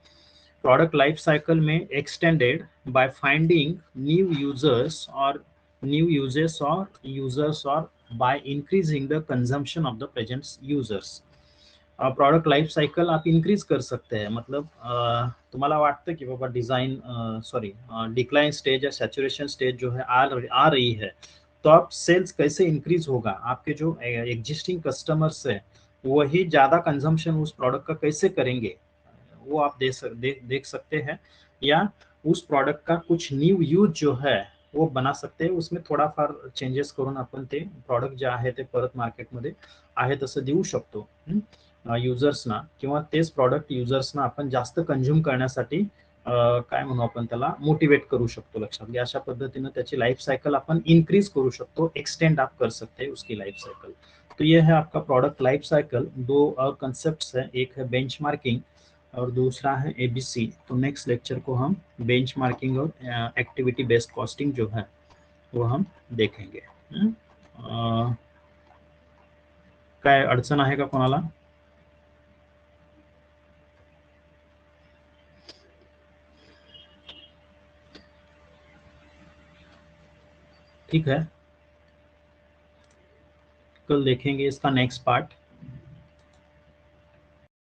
Product life cycle may extended by finding new users or by increasing the consumption of the present users। Product life cycle आप इंक्रीज कर सकते हैं, मतलब तुम्हाला वाटतं की बाबा डिजाइन डिक्लाइन स्टेज या सैचुरेशन स्टेज जो है आ रही है, तो आप सेल्स कैसे इंक्रीज होगा, आपके जो एग्जिस्टिंग कस्टमर्स है वही ज्यादा कंजम्पशन उस प्रोडक्ट का कैसे करेंगे, वो आप देख सकते हैं, या उस प्रोडक्ट का कुछ न्यू यूज जो है वो बना सकते हैं, उसमें थोडाफार चेंजेस करून आपण ते प्रोडक्ट जे आहे ते परत मार्केटमध्ये आहे तसं देऊ शकतो युजर्सना, किंवा तेच प्रोडक्ट युजर्सना आपण जास्त कंझ्युम करण्यासाठी काय म्हणू आपण त्याला मोटिवेट करू शकतो, लक्षात घ्या। अशा पद्धतीने त्याची लाइफ साइकिल अपन इंक्रीज करू शकतो, एक्सटेंड आप कर सकते हैं उसकी लाइफ साइकिल। तो ये है आपका प्रोडक्ट लाइफ साइकिल। दो और कंसेप्ट है, एक है बेंचमार्किंग और दूसरा है एबीसी। तो नेक्स्ट लेक्चर को हम बेंचमार्किंग और एक्टिविटी बेस्ड कॉस्टिंग जो है वो हम देखेंगे। काय अडचण आहे का कोणाला? ठीक है, कल देखेंगे इसका नेक्स्ट पार्ट।